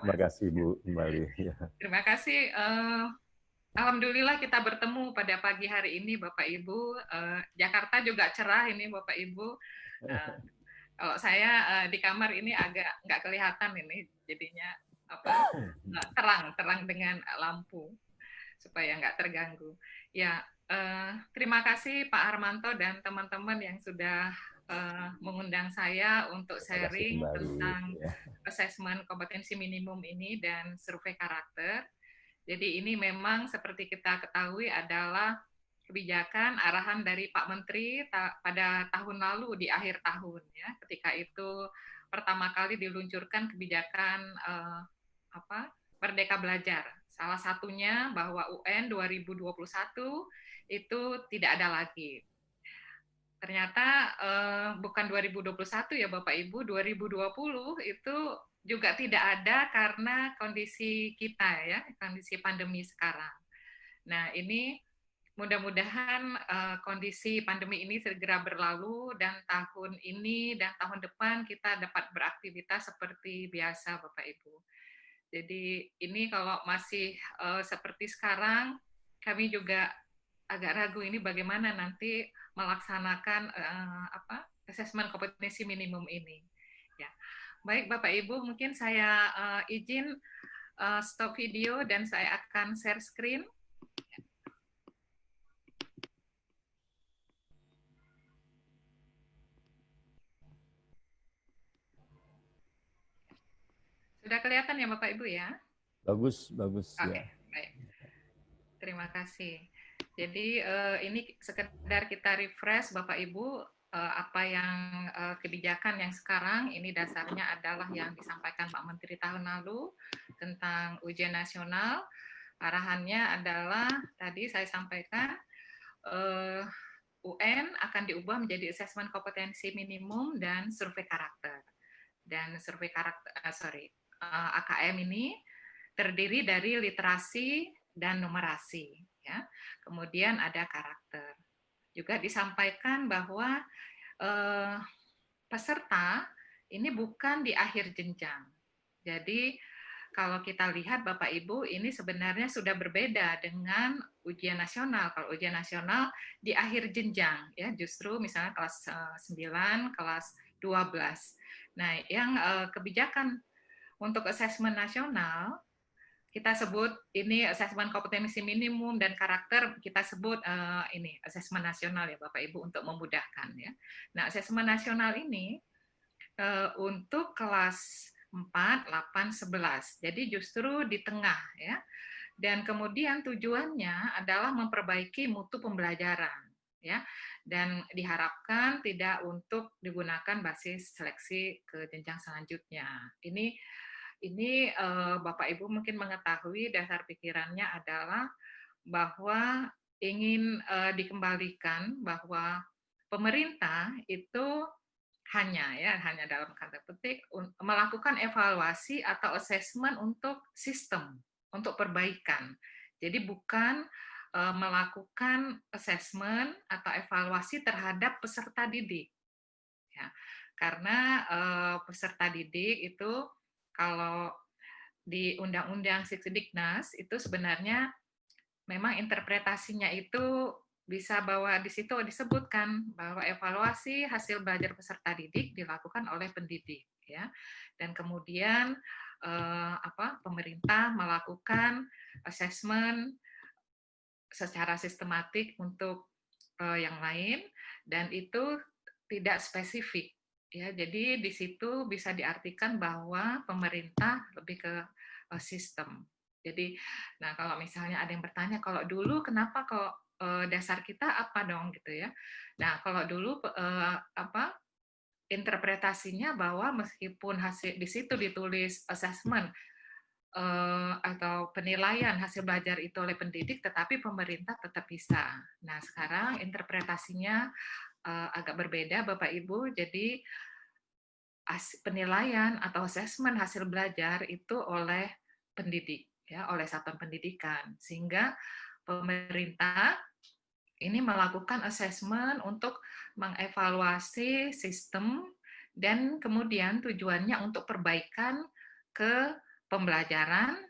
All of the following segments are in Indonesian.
Terima Mas. kasih Bu kembali. Ya. Terima kasih. Alhamdulillah kita bertemu pada pagi hari ini, Bapak Ibu. Jakarta juga cerah ini, Bapak Ibu. Eh, Kalau saya di kamar ini agak nggak kelihatan ini, jadinya apa terang dengan lampu supaya nggak terganggu. Ya, terima kasih Pak Armanto dan teman-teman yang sudah mengundang saya untuk Terima kasih sharing kembali. tentang Ya. asesmen kompetensi minimum ini dan survei karakter. Jadi ini memang seperti kita ketahui adalah kebijakan arahan dari Pak Menteri pada tahun lalu di akhir tahun ya. Ketika itu pertama kali diluncurkan kebijakan apa Merdeka Belajar. Salah satunya bahwa UN 2021 itu tidak ada lagi. Ternyata bukan 2021 ya Bapak Ibu, 2020 itu juga tidak ada karena kondisi kita ya, kondisi pandemi sekarang. Nah, ini mudah-mudahan kondisi pandemi ini segera berlalu dan tahun ini dan tahun depan kita dapat beraktivitas seperti biasa Bapak Ibu. Jadi ini kalau masih seperti sekarang, kami juga agak ragu ini bagaimana nanti melaksanakan asesmen kompetensi minimum ini. Ya, baik Bapak Ibu, mungkin saya izin stop video dan saya akan share screen. Sudah kelihatan ya Bapak Ibu ya? Bagus, bagus Oke, ya. baik. Terima kasih. Jadi ini sekedar kita refresh Bapak Ibu apa yang kebijakan yang sekarang ini dasarnya adalah yang disampaikan Pak Menteri tahun lalu tentang ujian nasional. Arahannya adalah tadi saya sampaikan UN akan diubah menjadi asesmen kompetensi minimum dan survei karakter. Dan survei karakter AKM ini terdiri dari literasi dan numerasi ya. Kemudian ada karakter. Juga disampaikan bahwa eh, peserta ini bukan di akhir jenjang. Jadi kalau kita lihat Bapak Ibu ini sebenarnya sudah berbeda dengan ujian nasional. Kalau ujian nasional di akhir jenjang ya, justru misalnya kelas 9, kelas 12. Nah, yang kebijakan untuk asesmen nasional kita sebut ini asesmen kompetensi minimum dan karakter kita sebut ini asesmen nasional ya Bapak Ibu untuk memudahkan ya. Nah, asesmen nasional ini untuk kelas 4, 8, 11. Jadi justru di tengah ya. Dan kemudian tujuannya adalah memperbaiki mutu pembelajaran ya. Dan diharapkan tidak untuk digunakan basis seleksi ke jenjang selanjutnya. Ini Bapak Ibu mungkin mengetahui dasar pikirannya adalah bahwa ingin dikembalikan bahwa pemerintah itu hanya dalam kata petik melakukan evaluasi atau assessment untuk sistem, untuk perbaikan. Jadi bukan melakukan assessment atau evaluasi terhadap peserta didik. Ya. Karena peserta didik itu kalau di Undang-Undang Sisdiknas itu sebenarnya memang interpretasinya itu bisa bahwa di situ disebutkan bahwa evaluasi hasil belajar peserta didik dilakukan oleh pendidik ya. Dan kemudian pemerintah melakukan assessment secara sistematik untuk yang lain dan itu tidak spesifik ya. Jadi di situ bisa diartikan bahwa pemerintah lebih ke sistem. Jadi nah kalau misalnya ada yang bertanya kalau dulu kenapa kok dasar kita apa dong gitu ya. Nah, kalau dulu interpretasinya bahwa meskipun hasil di situ ditulis assessment atau penilaian hasil belajar itu oleh pendidik, tetapi pemerintah tetap bisa. Nah, sekarang interpretasinya agak berbeda, Bapak Ibu. Jadi penilaian atau asesmen hasil belajar itu oleh pendidik, ya, oleh satuan pendidikan, sehingga pemerintah ini melakukan asesmen untuk mengevaluasi sistem dan kemudian tujuannya untuk perbaikan ke pembelajaran,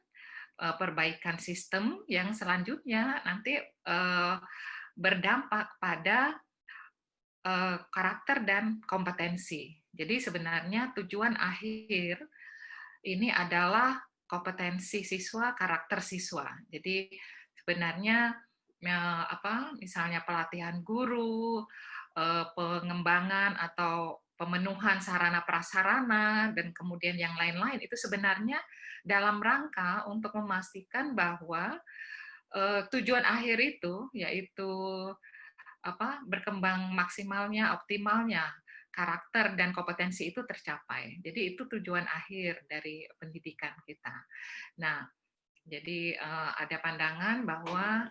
perbaikan sistem yang selanjutnya nanti berdampak pada karakter dan kompetensi. Jadi sebenarnya tujuan akhir ini adalah kompetensi siswa, karakter siswa. Jadi sebenarnya misalnya pelatihan guru, pengembangan atau pemenuhan sarana prasarana dan kemudian yang lain-lain itu sebenarnya dalam rangka untuk memastikan bahwa tujuan akhir itu yaitu berkembang maksimalnya, optimalnya karakter dan kompetensi itu tercapai. Jadi itu tujuan akhir dari pendidikan kita. Nah, jadi ada pandangan bahwa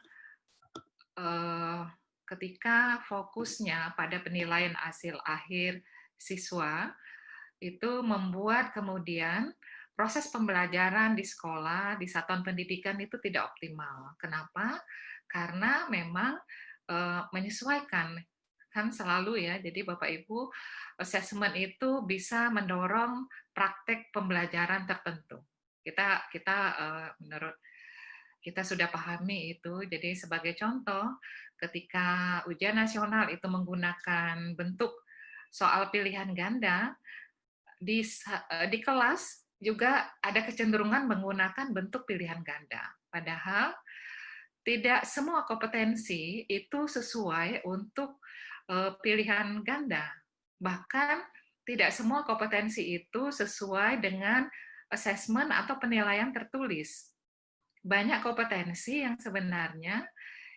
ketika fokusnya pada penilaian hasil akhir siswa, itu membuat kemudian proses pembelajaran di sekolah, di satuan pendidikan itu tidak optimal. Kenapa? Karena memang menyesuaikan kan selalu ya. Jadi Bapak Ibu, assessment itu bisa mendorong praktek pembelajaran tertentu. Kita menurut kita sudah pahami itu. Jadi sebagai contoh, ketika ujian nasional itu menggunakan bentuk soal pilihan ganda, di kelas juga ada kecenderungan menggunakan bentuk pilihan ganda. Padahal tidak semua kompetensi itu sesuai untuk pilihan ganda. Bahkan tidak semua kompetensi itu sesuai dengan assessment atau penilaian tertulis. Banyak kompetensi yang sebenarnya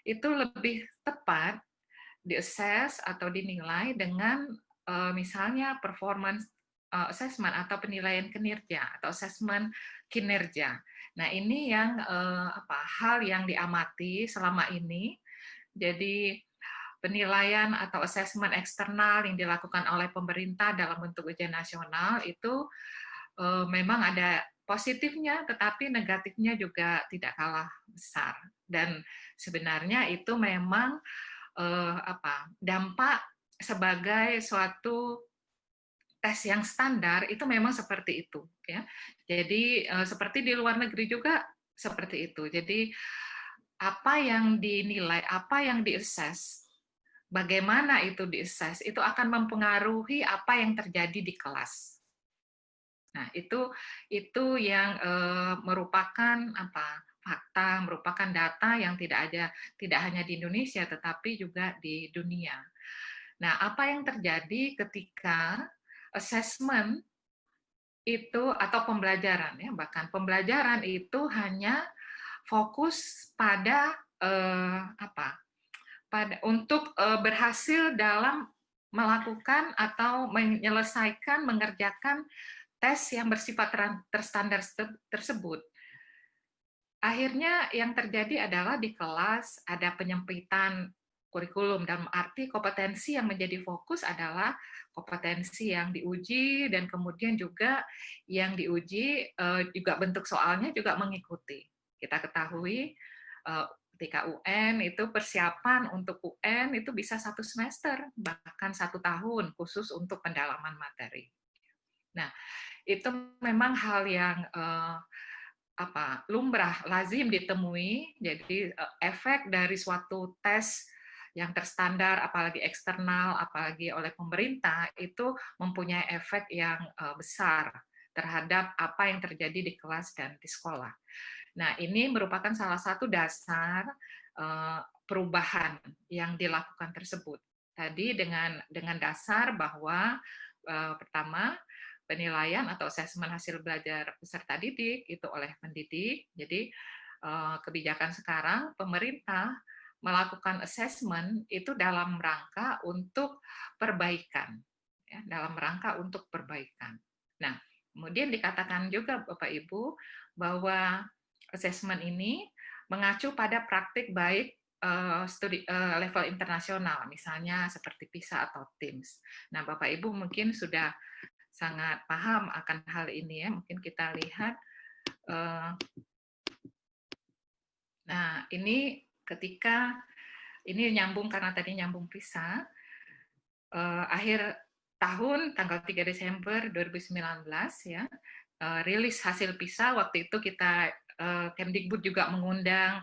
itu lebih tepat di-assess atau dinilai dengan misalnya performance assessment atau penilaian kinerja atau assessment kinerja. Nah, ini yang hal yang diamati selama ini. Jadi penilaian atau assessment eksternal yang dilakukan oleh pemerintah dalam bentuk ujian nasional itu memang ada positifnya, tetapi negatifnya juga tidak kalah besar. Dan sebenarnya itu memang dampak sebagai suatu tes yang standar itu memang seperti itu, ya. Jadi seperti di luar negeri juga seperti itu. Jadi apa yang dinilai, apa yang di-assess, bagaimana itu di-assess, itu akan mempengaruhi apa yang terjadi di kelas. Nah, itu yang merupakan fakta, merupakan data yang tidak hanya di Indonesia tetapi juga di dunia. Nah, apa yang terjadi ketika assessment itu atau pembelajaran ya, bahkan pembelajaran itu hanya fokus pada untuk berhasil dalam melakukan atau menyelesaikan, mengerjakan tes yang bersifat terstandar tersebut. Akhirnya yang terjadi adalah di kelas ada penyempitan kurikulum, dalam arti kompetensi yang menjadi fokus adalah kompetensi yang diuji dan kemudian juga yang diuji juga bentuk soalnya juga mengikuti. Kita ketahui ketika UN itu persiapan untuk UN itu bisa 1 semester bahkan 1 tahun khusus untuk pendalaman materi. Nah, itu memang hal yang lumrah, lazim ditemui. Jadi efek dari suatu tes yang terstandar, apalagi eksternal, apalagi oleh pemerintah, itu mempunyai efek yang besar terhadap apa yang terjadi di kelas dan di sekolah. Nah, ini merupakan salah satu dasar perubahan yang dilakukan tersebut. Tadi dengan dasar bahwa pertama, penilaian atau asesmen hasil belajar peserta didik itu oleh pendidik. Jadi kebijakan sekarang pemerintah melakukan assessment itu dalam rangka untuk perbaikan, ya, dalam rangka untuk perbaikan. Nah, kemudian dikatakan juga Bapak Ibu bahwa assessment ini mengacu pada praktik baik studi level internasional, misalnya seperti PISA atau TIMSS. Nah, Bapak Ibu mungkin sudah sangat paham akan hal ini ya. Mungkin kita lihat. Nah, ini ketika ini nyambung karena tadi nyambung PISA. Akhir tahun tanggal 3 Desember 2019 ya. rilis hasil PISA, waktu itu kita Kemdikbud juga mengundang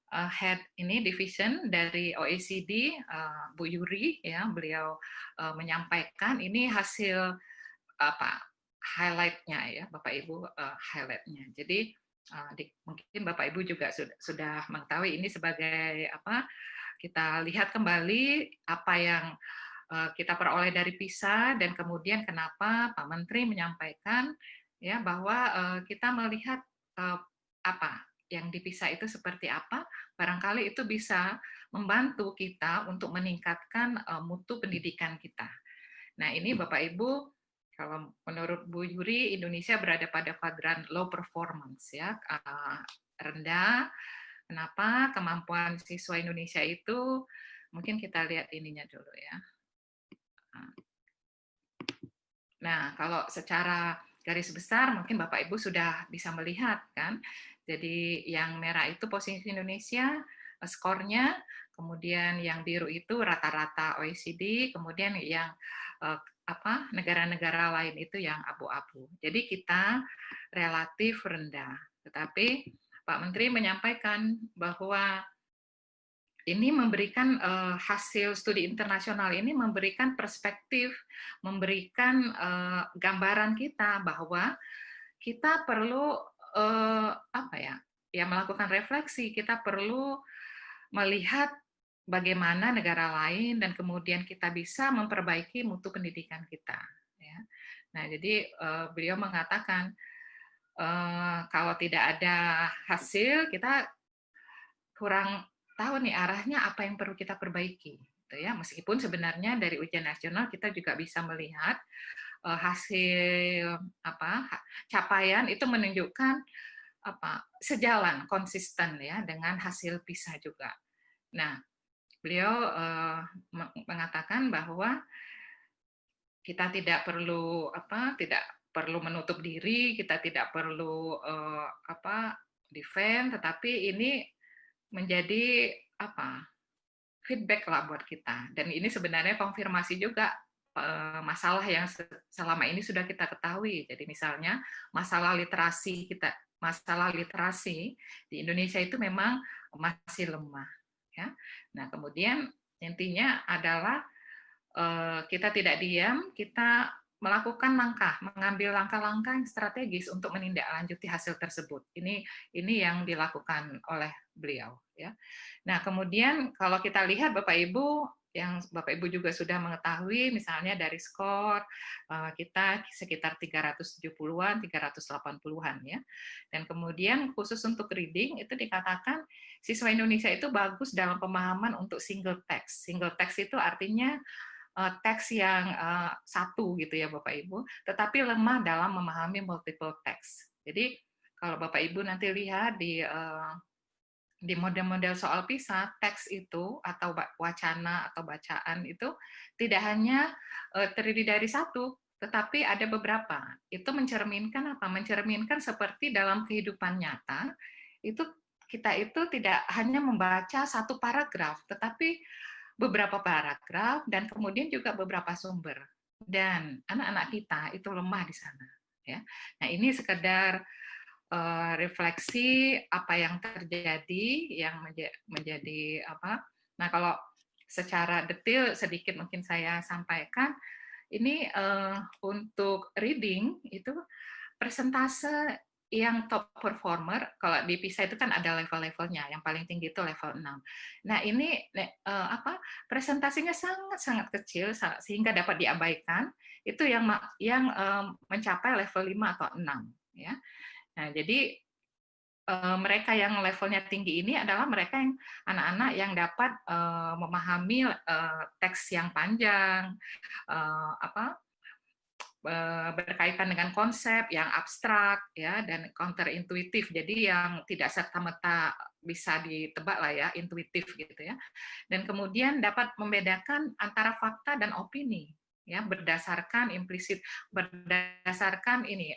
head ini division dari OECD, Bu Yuri, ya, beliau menyampaikan ini hasil apa highlight-nya, ya Bapak Ibu, highlight-nya. Jadi mungkin Bapak Ibu juga sudah mengetahui ini sebagai apa, kita lihat kembali apa yang kita peroleh dari PISA, dan kemudian kenapa Pak Menteri menyampaikan ya bahwa kita melihat apa yang di PISA itu seperti apa, barangkali itu bisa membantu kita untuk meningkatkan mutu pendidikan kita. Nah, ini Bapak Ibu, kalau menurut Bu Yuri, Indonesia berada pada kuadran low performance, ya, rendah. Kenapa? Kemampuan siswa Indonesia itu, mungkin kita lihat ininya dulu, ya. Nah, kalau secara garis besar mungkin Bapak Ibu sudah bisa melihat kan. Jadi yang merah itu posisi Indonesia, skornya, kemudian yang biru itu rata-rata OECD, kemudian yang negara-negara lain itu yang abu-abu. Jadi kita relatif rendah. Tetapi Pak Menteri menyampaikan bahwa ini memberikan hasil studi internasional ini memberikan perspektif, memberikan gambaran kita bahwa kita perlu melakukan refleksi, kita perlu melihat bagaimana negara lain dan kemudian kita bisa memperbaiki mutu pendidikan kita. Ya. Nah, jadi beliau mengatakan kalau tidak ada hasil kita kurang tahu nih arahnya apa yang perlu kita perbaiki, gitu ya. Meskipun sebenarnya dari ujian nasional kita juga bisa melihat hasil capaian itu menunjukkan sejalan konsisten ya dengan hasil PISA juga. Nah, beliau mengatakan bahwa kita tidak perlu menutup diri, kita tidak perlu defend, tetapi ini menjadi feedback lah buat kita. Dan ini sebenarnya konfirmasi juga masalah yang selama ini sudah kita ketahui. Jadi misalnya masalah literasi di Indonesia itu memang masih lemah. Ya. Nah, kemudian intinya adalah kita tidak diam, kita mengambil langkah-langkah yang strategis untuk menindaklanjuti hasil tersebut. Ini yang dilakukan oleh beliau, ya. Nah, kemudian kalau kita lihat Bapak Ibu, yang Bapak Ibu juga sudah mengetahui, misalnya dari skor kita sekitar 370-an, 380-an, ya. Dan kemudian khusus untuk reading itu dikatakan siswa Indonesia itu bagus dalam pemahaman untuk single text. Single text itu artinya teks yang satu gitu ya Bapak Ibu, tetapi lemah dalam memahami multiple text. Jadi kalau Bapak Ibu nanti lihat di model-model soal PISA, teks itu atau wacana atau bacaan itu tidak hanya terdiri dari satu, tetapi ada beberapa. Itu mencerminkan apa? Mencerminkan seperti dalam kehidupan nyata, itu kita itu tidak hanya membaca satu paragraf, tetapi beberapa paragraf dan kemudian juga beberapa sumber. Dan anak-anak kita itu lemah di sana. Ya. Nah, ini sekedar refleksi apa yang terjadi, yang menjadi apa. Nah, kalau secara detail sedikit mungkin saya sampaikan, ini untuk reading itu persentase yang top performer, kalau di PISA itu kan ada level-levelnya, yang paling tinggi itu level 6. Nah, ini presentasinya sangat-sangat kecil sehingga dapat diabaikan, itu yang mencapai level 5 atau 6, ya. Nah, jadi mereka yang levelnya tinggi ini adalah mereka yang anak-anak yang dapat memahami teks yang panjang, berkaitan dengan konsep yang abstrak ya dan counterintuitif, jadi yang tidak serta-merta bisa ditebak lah ya, intuitif gitu ya, dan kemudian dapat membedakan antara fakta dan opini ya berdasarkan ini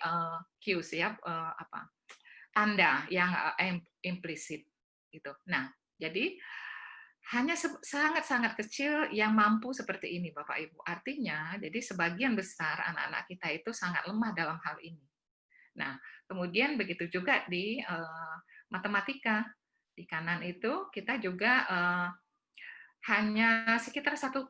cues ya, tanda yang implisit gitu. Nah, jadi hanya sangat-sangat kecil yang mampu seperti ini, Bapak Ibu. Artinya, jadi sebagian besar anak-anak kita itu sangat lemah dalam hal ini. Nah, kemudian begitu juga di matematika. Di kanan itu kita juga hanya sekitar 1%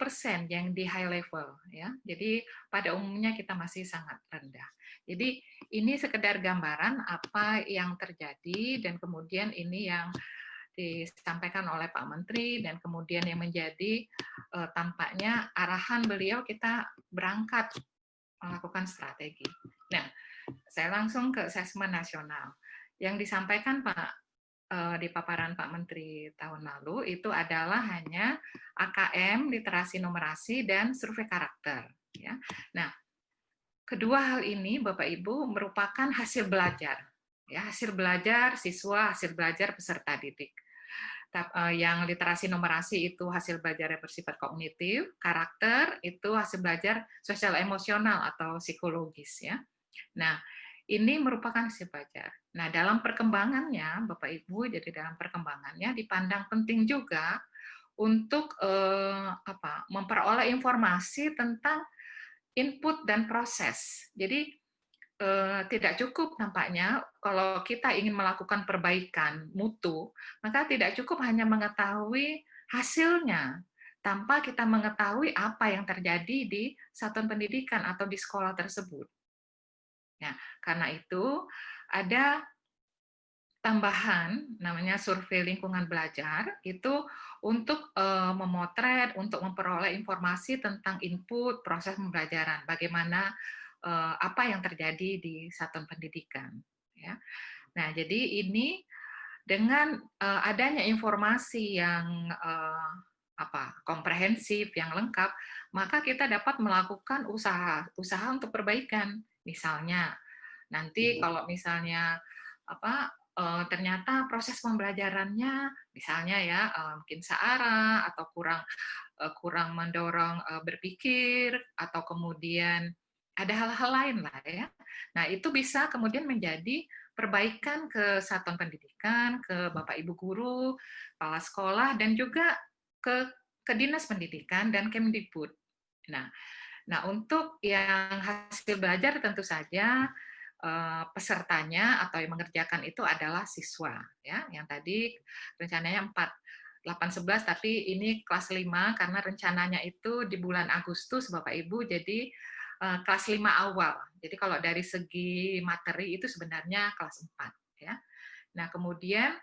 yang di high level, ya. Jadi pada umumnya kita masih sangat rendah. Jadi ini sekedar gambaran apa yang terjadi, dan kemudian ini yang disampaikan oleh Pak Menteri, dan kemudian yang menjadi tampaknya arahan beliau kita berangkat melakukan strategi. Nah, saya langsung ke asesmen nasional. Yang disampaikan di paparan Pak Menteri tahun lalu itu adalah hanya AKM, literasi numerasi, dan survei karakter. Ya. Nah, kedua hal ini Bapak Ibu merupakan hasil belajar. Ya, hasil belajar siswa, hasil belajar peserta didik. Yang literasi numerasi itu hasil belajar yang bersifat kognitif, karakter itu hasil belajar sosial emosional atau psikologis, ya. Nah, ini merupakan hasil belajar. Nah, dalam perkembangannya, Bapak Ibu, jadi dalam perkembangannya dipandang penting juga untuk memperoleh informasi tentang input dan proses. Jadi tidak cukup nampaknya kalau kita ingin melakukan perbaikan mutu, maka tidak cukup hanya mengetahui hasilnya tanpa kita mengetahui apa yang terjadi di satuan pendidikan atau di sekolah tersebut. Ya, karena itu ada tambahan namanya survei lingkungan belajar itu untuk memotret, untuk memperoleh informasi tentang input proses pembelajaran, bagaimana apa yang terjadi di satuan pendidikan. Ya. Nah, jadi ini dengan adanya informasi yang komprehensif, yang lengkap, maka kita dapat melakukan usaha untuk perbaikan. Misalnya, nanti kalau misalnya ternyata proses pembelajarannya, misalnya ya mungkin searah atau kurang mendorong berpikir, atau kemudian ada hal-hal lain lah ya. Nah, itu bisa kemudian menjadi perbaikan ke satuan pendidikan, ke Bapak Ibu guru, kepala sekolah, dan juga ke Dinas Pendidikan dan Kemdikbud. Nah, untuk yang hasil belajar tentu saja pesertanya atau yang mengerjakan itu adalah siswa, ya. Yang tadi rencananya 8-11, tapi ini kelas 5 karena rencananya itu di bulan Agustus, Bapak Ibu, jadi kelas 5 awal. Jadi kalau dari segi materi itu sebenarnya kelas 4, ya. Nah, kemudian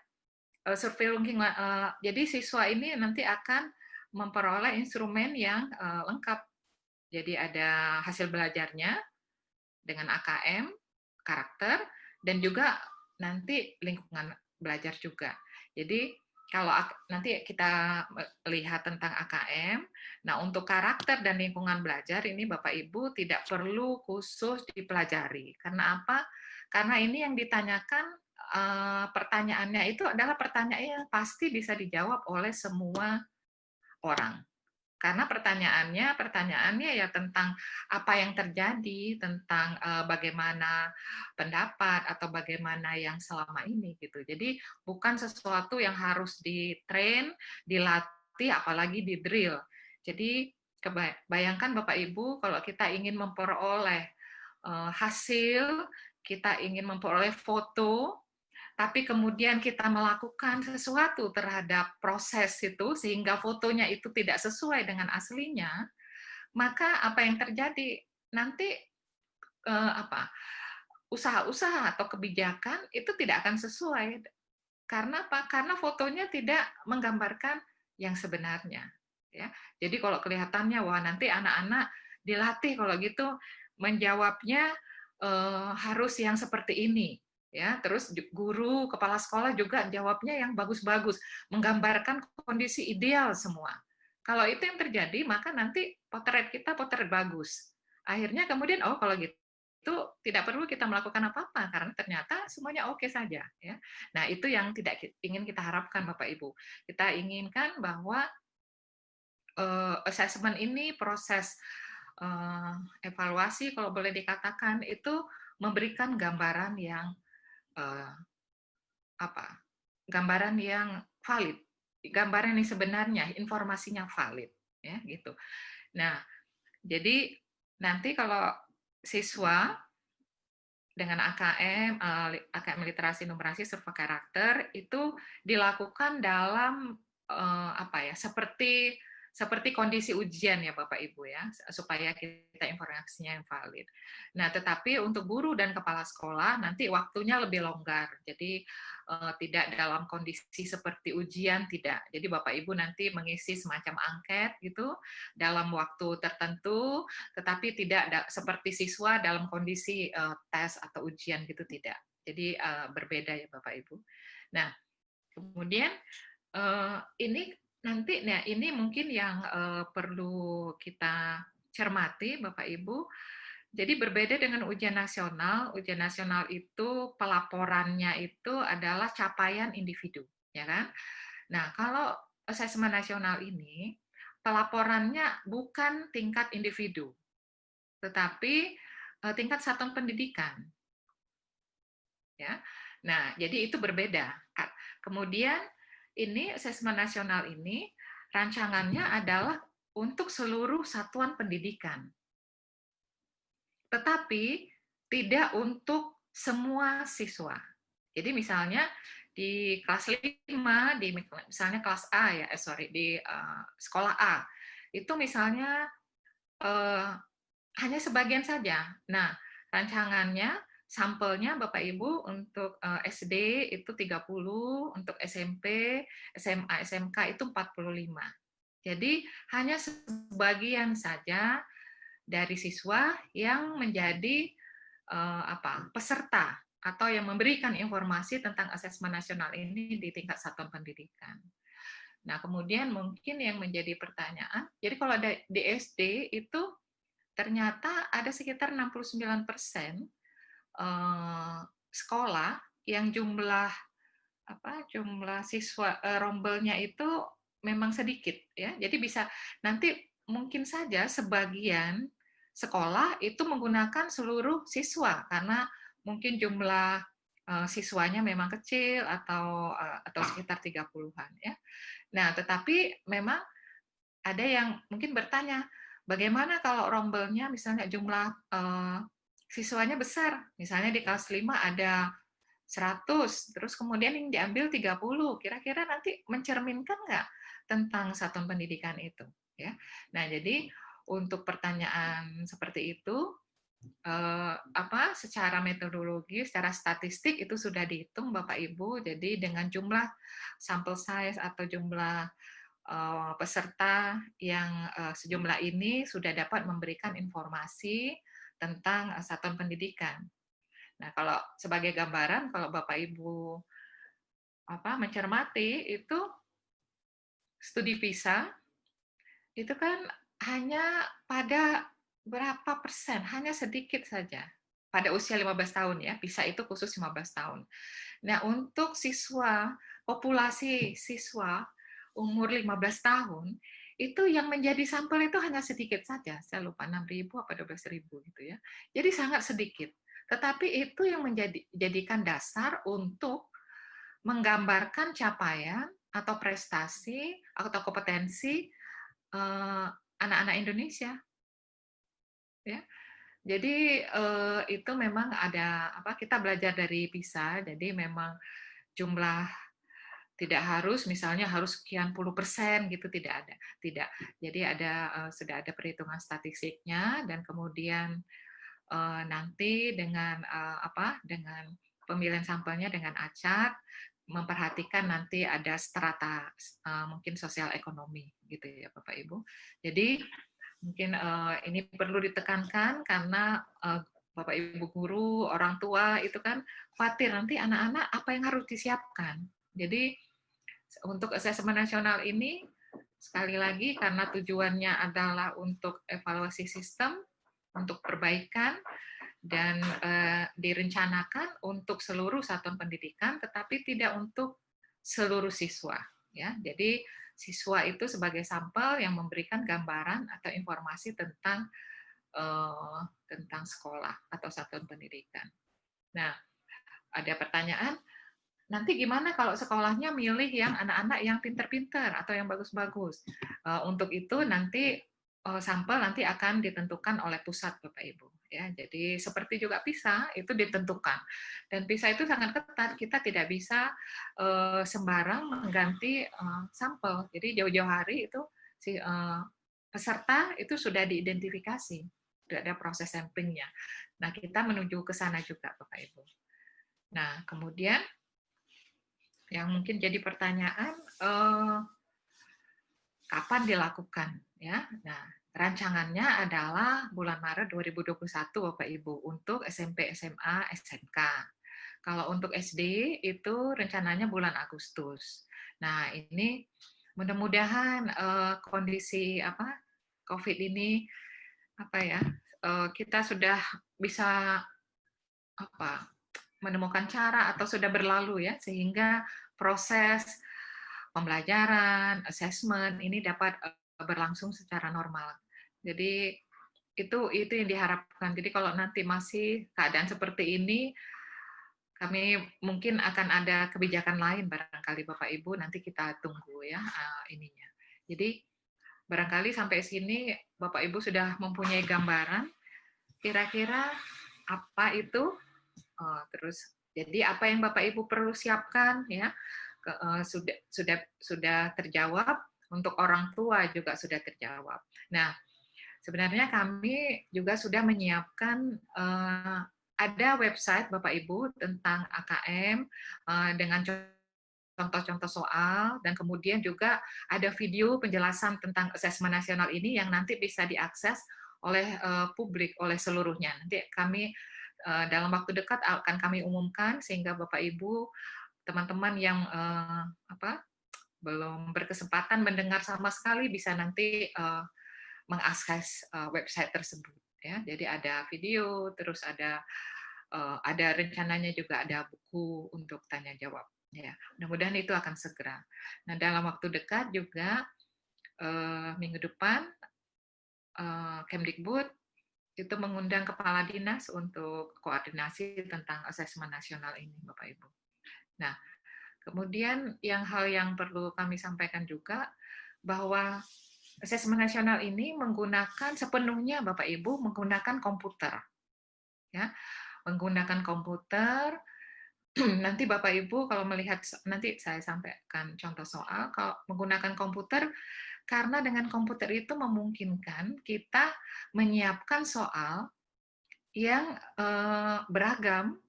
survei lingkungan, jadi siswa ini nanti akan memperoleh instrumen yang lengkap. Jadi ada hasil belajarnya dengan AKM, karakter, dan juga nanti lingkungan belajar juga. Jadi kalau nanti kita lihat tentang AKM, nah untuk karakter dan lingkungan belajar ini Bapak Ibu tidak perlu khusus dipelajari. Karena apa? Karena ini yang ditanyakan, pertanyaannya itu adalah pertanyaan yang pasti bisa dijawab oleh semua orang. Karena pertanyaannya ya tentang apa yang terjadi, tentang bagaimana pendapat atau bagaimana yang selama ini gitu. Jadi bukan sesuatu yang harus di-train, dilatih, apalagi di-drill. Jadi bayangkan Bapak Ibu kalau kita ingin memperoleh hasil, kita ingin memperoleh foto, tapi kemudian kita melakukan sesuatu terhadap proses itu sehingga fotonya itu tidak sesuai dengan aslinya, maka apa yang terjadi nanti usaha-usaha atau kebijakan itu tidak akan sesuai. Karena apa? Karena fotonya tidak menggambarkan yang sebenarnya. Ya, jadi kalau kelihatannya wah nanti anak-anak dilatih kalau gitu menjawabnya harus yang seperti ini. Ya, terus guru, kepala sekolah juga jawabnya yang bagus-bagus, menggambarkan kondisi ideal semua. Kalau itu yang terjadi, maka nanti potret kita potret bagus. Akhirnya kemudian, oh kalau gitu tidak perlu kita melakukan apa-apa karena ternyata semuanya oke saja. Ya. Nah itu yang tidak ingin kita harapkan Bapak Ibu. Kita inginkan bahwa assessment ini proses evaluasi kalau boleh dikatakan itu memberikan gambaran yang gambaran yang valid, gambaran yang sebenarnya, informasinya valid, ya gitu. Nah, jadi nanti kalau siswa dengan AKM literasi numerasi survei karakter itu dilakukan dalam apa ya, seperti kondisi ujian ya Bapak Ibu ya, supaya kita informasinya yang valid. Nah, tetapi untuk guru dan kepala sekolah nanti waktunya lebih longgar. Jadi tidak dalam kondisi seperti ujian, tidak. Jadi Bapak Ibu nanti mengisi semacam angket gitu dalam waktu tertentu, tetapi tidak seperti siswa dalam kondisi tes atau ujian gitu, tidak. Jadi berbeda ya Bapak Ibu. Nah, kemudian ini nanti, nah ini mungkin yang perlu kita cermati Bapak Ibu. Jadi berbeda dengan ujian nasional. Ujian nasional itu pelaporannya itu adalah capaian individu, ya kan? Nah, kalau asesmen nasional ini pelaporannya bukan tingkat individu, tetapi tingkat satuan pendidikan. Ya. Nah, jadi itu berbeda. Kemudian ini asesmen nasional ini rancangannya adalah untuk seluruh satuan pendidikan. Tetapi tidak untuk semua siswa. Jadi misalnya di kelas 5, di misalnya kelas A ya, di sekolah A, itu misalnya hanya sebagian saja. Nah, rancangannya, sampelnya Bapak Ibu untuk SD itu 30, untuk SMP, SMA, SMK itu 45. Jadi hanya sebagian saja dari siswa yang menjadi peserta atau yang memberikan informasi tentang asesmen nasional ini di tingkat satuan pendidikan. Nah, kemudian mungkin yang menjadi pertanyaan, jadi kalau di SD itu ternyata ada sekitar 69% sekolah yang jumlah siswa rombelnya itu memang sedikit ya. Jadi bisa nanti mungkin saja sebagian sekolah itu menggunakan seluruh siswa karena mungkin jumlah siswanya memang kecil atau sekitar 30-an ya. Nah, tetapi memang ada yang mungkin bertanya, bagaimana kalau rombelnya misalnya jumlah siswanya besar, misalnya di kelas 5 ada 100, terus kemudian yang diambil 30, kira-kira nanti mencerminkan nggak tentang satuan pendidikan itu? Ya. Nah, jadi untuk pertanyaan seperti itu, secara metodologi, secara statistik itu sudah dihitung Bapak Ibu, jadi dengan jumlah sampel size atau jumlah peserta yang sejumlah ini sudah dapat memberikan informasi tentang satuan pendidikan. Nah, kalau sebagai gambaran, kalau Bapak Ibu mencermati itu studi PISA itu kan hanya pada berapa persen, hanya sedikit saja pada usia 15 tahun ya, PISA itu khusus 15 tahun. Nah, untuk populasi siswa umur 15 tahun, itu yang menjadi sampel itu hanya sedikit saja. Saya lupa 6.000 apa 12.000 gitu ya. Jadi sangat sedikit. Tetapi itu yang menjadikan dasar untuk menggambarkan capaian atau prestasi atau kompetensi anak-anak Indonesia. Ya. Jadi itu memang ada kita belajar dari PISA, jadi memang jumlah tidak harus misalnya harus sekian puluh persen gitu, tidak ada, tidak. Jadi sudah ada perhitungan statistiknya dan kemudian nanti dengan dengan pemilihan sampelnya dengan acak memperhatikan nanti ada strata mungkin sosial ekonomi gitu ya Bapak Ibu. Jadi mungkin ini perlu ditekankan karena Bapak Ibu guru, orang tua itu kan khawatir nanti anak-anak apa yang harus disiapkan. Jadi untuk asesmen nasional ini sekali lagi karena tujuannya adalah untuk evaluasi sistem, untuk perbaikan dan direncanakan untuk seluruh satuan pendidikan, tetapi tidak untuk seluruh siswa. Ya, jadi siswa itu sebagai sampel yang memberikan gambaran atau informasi tentang sekolah atau satuan pendidikan. Nah, ada pertanyaan, nanti gimana kalau sekolahnya milih yang anak-anak yang pinter-pinter atau yang bagus-bagus? Untuk itu nanti sampel nanti akan ditentukan oleh pusat, Bapak Ibu. ya. Jadi seperti juga PISA itu ditentukan. Dan PISA itu sangat ketat, kita tidak bisa sembarang mengganti sampel. Jadi jauh-jauh hari itu si peserta itu sudah diidentifikasi, sudah ada proses samplingnya. Nah, kita menuju ke sana juga, Bapak Ibu. Nah, kemudian yang mungkin jadi pertanyaan, kapan dilakukan? Ya, nah rancangannya adalah bulan Maret 2021, Bapak Ibu, untuk SMP, SMA, SMK. Kalau untuk SD itu rencananya bulan Agustus. Nah, ini mudah-mudahan kondisi COVID ini kita sudah bisa menemukan cara atau sudah berlalu ya, sehingga proses pembelajaran, assessment ini dapat berlangsung secara normal. Jadi itu yang diharapkan. Jadi kalau nanti masih keadaan seperti ini, kami mungkin akan ada kebijakan lain barangkali Bapak Ibu, nanti kita tunggu ya ininya. Jadi barangkali sampai sini Bapak Ibu sudah mempunyai gambaran kira-kira apa itu, terus jadi apa yang Bapak Ibu perlu siapkan ya, sudah terjawab, untuk orang tua juga sudah terjawab. Nah, sebenarnya kami juga sudah menyiapkan ada website Bapak Ibu tentang AKM dengan contoh-contoh soal, dan kemudian juga ada video penjelasan tentang asesmen nasional ini yang nanti bisa diakses oleh publik, oleh seluruhnya. Nanti kami dalam waktu dekat akan kami umumkan sehingga Bapak Ibu, teman-teman yang belum berkesempatan mendengar sama sekali bisa nanti mengakses website tersebut. Ya, jadi ada video, terus ada rencananya juga ada buku untuk tanya jawab. Ya, mudah-mudahan itu akan segera. Nah, dalam waktu dekat juga minggu depan Kemdikbud itu mengundang kepala dinas untuk koordinasi tentang asesmen nasional ini, Bapak Ibu. Nah, kemudian hal yang perlu kami sampaikan juga bahwa asesmen nasional ini menggunakan sepenuhnya Bapak Ibu menggunakan komputer. Ya, menggunakan komputer. Nanti Bapak Ibu kalau melihat, nanti saya sampaikan contoh soal, kalau menggunakan komputer, karena dengan komputer itu memungkinkan kita menyiapkan soal yang beragam,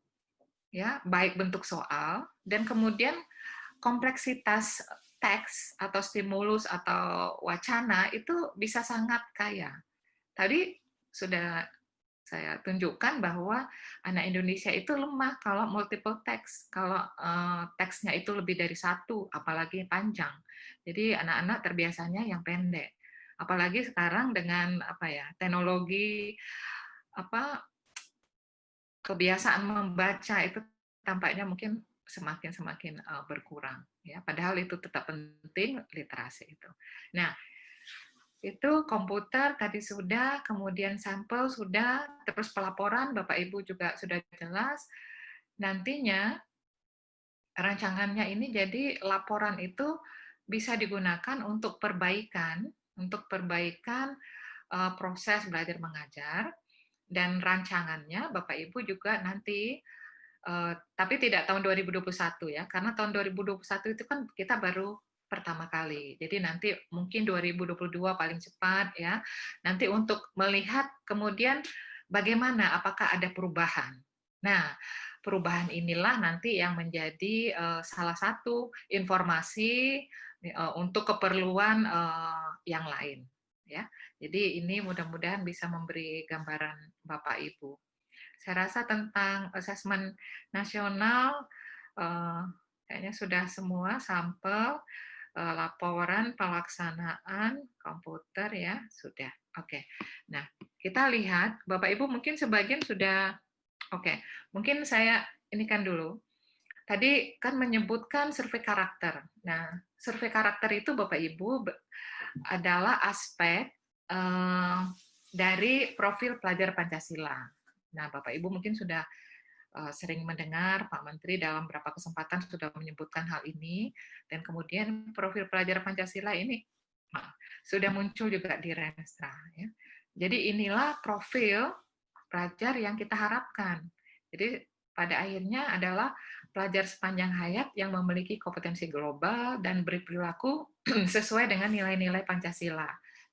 ya, baik bentuk soal, dan kemudian kompleksitas teks atau stimulus atau wacana itu bisa sangat kaya. Tadi sudah saya tunjukkan bahwa anak Indonesia itu lemah kalau multiple text, kalau teksnya itu lebih dari satu, apalagi panjang. Jadi anak-anak terbiasanya yang pendek. Apalagi sekarang dengan teknologi kebiasaan membaca itu tampaknya mungkin semakin berkurang ya, padahal itu tetap penting literasi itu. Nah, itu komputer tadi sudah, kemudian sampel sudah, terus pelaporan Bapak Ibu juga sudah jelas. Nantinya rancangannya ini jadi laporan itu bisa digunakan untuk perbaikan proses belajar mengajar, dan rancangannya Bapak Ibu juga nanti tapi tidak tahun 2021 ya, karena tahun 2021 itu kan kita baru pertama kali. Jadi nanti mungkin 2022 paling cepat ya. Nanti untuk melihat kemudian bagaimana, apakah ada perubahan. Nah, perubahan inilah nanti yang menjadi salah satu informasi untuk keperluan yang lain ya. Jadi ini mudah-mudahan bisa memberi gambaran Bapak Ibu. Saya rasa tentang asesmen nasional kayaknya sudah semua, sampel, laporan pelaksanaan komputer ya sudah. Oke. Nah, kita lihat Bapak Ibu mungkin sebagian sudah oke. Mungkin saya ini kan dulu. Tadi kan menyebutkan survei karakter. Nah, survei karakter itu Bapak Ibu adalah aspek dari profil pelajar Pancasila. Nah, Bapak Ibu mungkin sudah sering mendengar Pak Menteri dalam beberapa kesempatan sudah menyebutkan hal ini, dan kemudian profil pelajar Pancasila ini sudah muncul juga di Renstra. Ya. Jadi inilah profil pelajar yang kita harapkan. Jadi pada akhirnya adalah pelajar sepanjang hayat yang memiliki kompetensi global dan berperilaku sesuai dengan nilai-nilai Pancasila.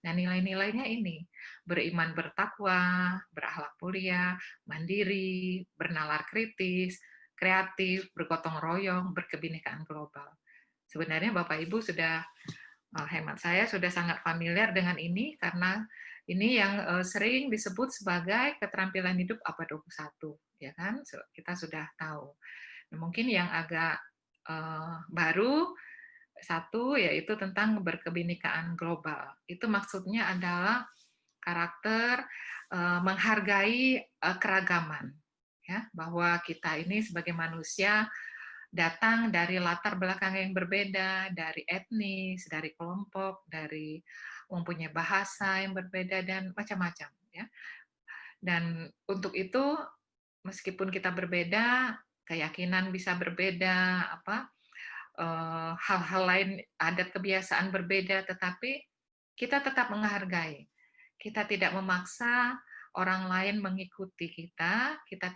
Nah, nilai-nilainya ini, beriman bertakwa, berakhlak mulia, mandiri, bernalar kritis, kreatif, bergotong royong, berkebinekaan global. Sebenarnya Bapak Ibu sudah, hemat saya sudah sangat familiar dengan ini karena ini yang sering disebut sebagai keterampilan hidup abad 21, ya kan? Kita sudah tahu. Nah, mungkin yang agak baru satu yaitu tentang berkebinekaan global. Itu maksudnya adalah karakter menghargai keragaman, ya, bahwa kita ini sebagai manusia datang dari latar belakang yang berbeda, dari etnis, dari kelompok, dari mempunyai bahasa yang berbeda dan macam-macam, ya. Dan untuk itu meskipun kita berbeda, keyakinan bisa berbeda, hal-hal lain, adat kebiasaan berbeda, tetapi kita tetap menghargai. Kita tidak memaksa orang lain mengikuti kita, kita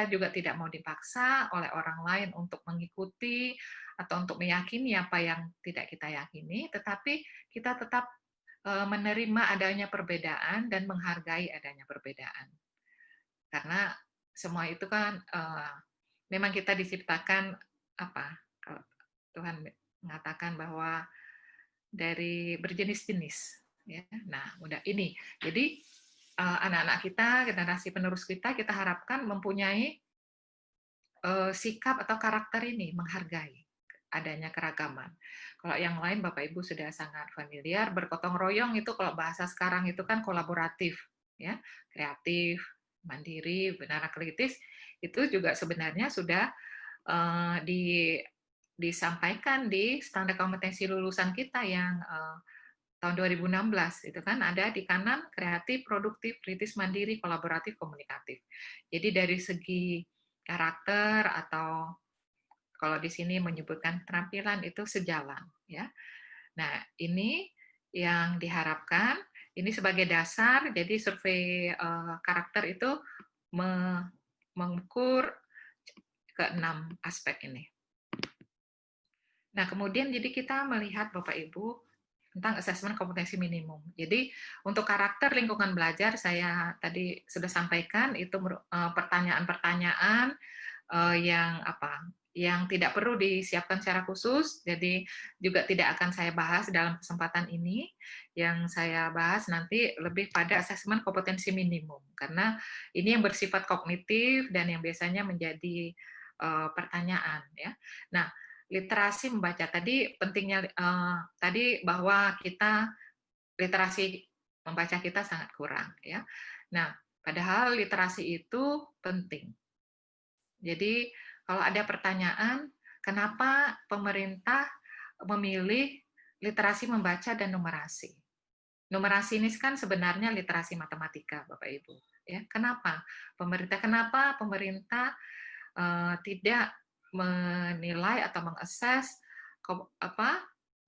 juga tidak mau dipaksa oleh orang lain untuk mengikuti atau untuk meyakini apa yang tidak kita yakini, tetapi kita tetap menerima adanya perbedaan dan menghargai adanya perbedaan. Karena semua itu kan memang kita diciptakan apa? Kalau Tuhan mengatakan bahwa dari berjenis-jenis, ya. Nah, udah ini. Jadi anak-anak kita, generasi penerus kita harapkan mempunyai sikap atau karakter ini, menghargai adanya keragaman. Kalau yang lain Bapak Ibu sudah sangat familiar, bergotong royong itu kalau bahasa sekarang itu kan kolaboratif, ya, kreatif, mandiri, benar kritis, itu juga sebenarnya sudah disampaikan di standar kompetensi lulusan kita yang tahun 2016 itu kan ada di kanan kreatif, produktif, kritis, mandiri, kolaboratif, komunikatif. Jadi dari segi karakter atau kalau di sini menyebutkan keterampilan itu sejalan, ya. Nah, ini yang diharapkan ini sebagai dasar. Jadi survei karakter itu mengukur ke-6 aspek ini. Nah, kemudian jadi kita melihat Bapak Ibu tentang asesmen kompetensi minimum. Jadi untuk karakter lingkungan belajar saya tadi sudah sampaikan itu pertanyaan-pertanyaan yang tidak perlu disiapkan secara khusus, jadi juga tidak akan saya bahas dalam kesempatan ini. Yang saya bahas nanti lebih pada asesmen kompetensi minimum, karena ini yang bersifat kognitif dan yang biasanya menjadi pertanyaan, ya. Nah, literasi membaca tadi pentingnya tadi bahwa literasi membaca kita sangat kurang, ya. Nah, padahal literasi itu penting. Jadi kalau ada pertanyaan, kenapa pemerintah memilih literasi membaca dan numerasi? Numerasi ini kan sebenarnya literasi matematika, Bapak Ibu. Ya, kenapa pemerintah tidak menilai atau mengakses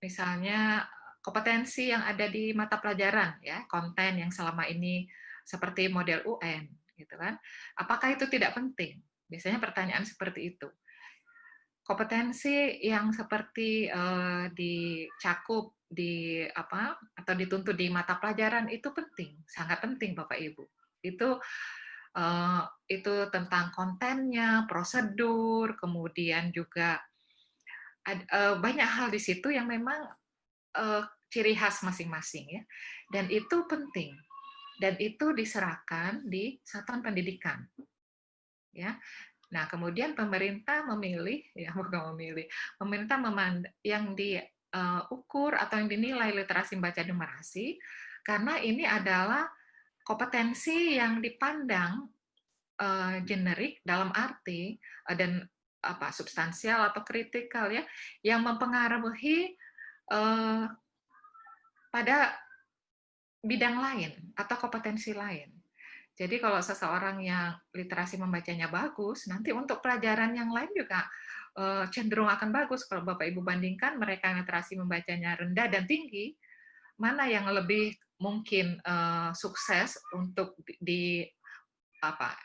misalnya kompetensi yang ada di mata pelajaran, ya, konten yang selama ini seperti model UN, gitu kan? Apakah itu tidak penting? Biasanya pertanyaan seperti itu. Kompetensi yang seperti dicakup atau dituntut di mata pelajaran itu penting, sangat penting Bapak Ibu. Itu tentang kontennya, prosedur, kemudian juga banyak hal di situ yang memang ciri khas masing-masing, ya. Dan itu penting. Dan itu diserahkan di satuan pendidikan, ya. Nah, kemudian pemerintah memilih, ya bukan memilih, pemerintah yang diukur atau yang dinilai literasi membaca numerasi, karena ini adalah kompetensi yang dipandang generik dalam arti dan substansial atau kritikal, ya, yang mempengaruhi pada bidang lain atau kompetensi lain. Jadi kalau seseorang yang literasi membacanya bagus, nanti untuk pelajaran yang lain juga cenderung akan bagus. Kalau Bapak Ibu bandingkan mereka yang literasi membacanya rendah dan tinggi, mana yang lebih mungkin sukses untuk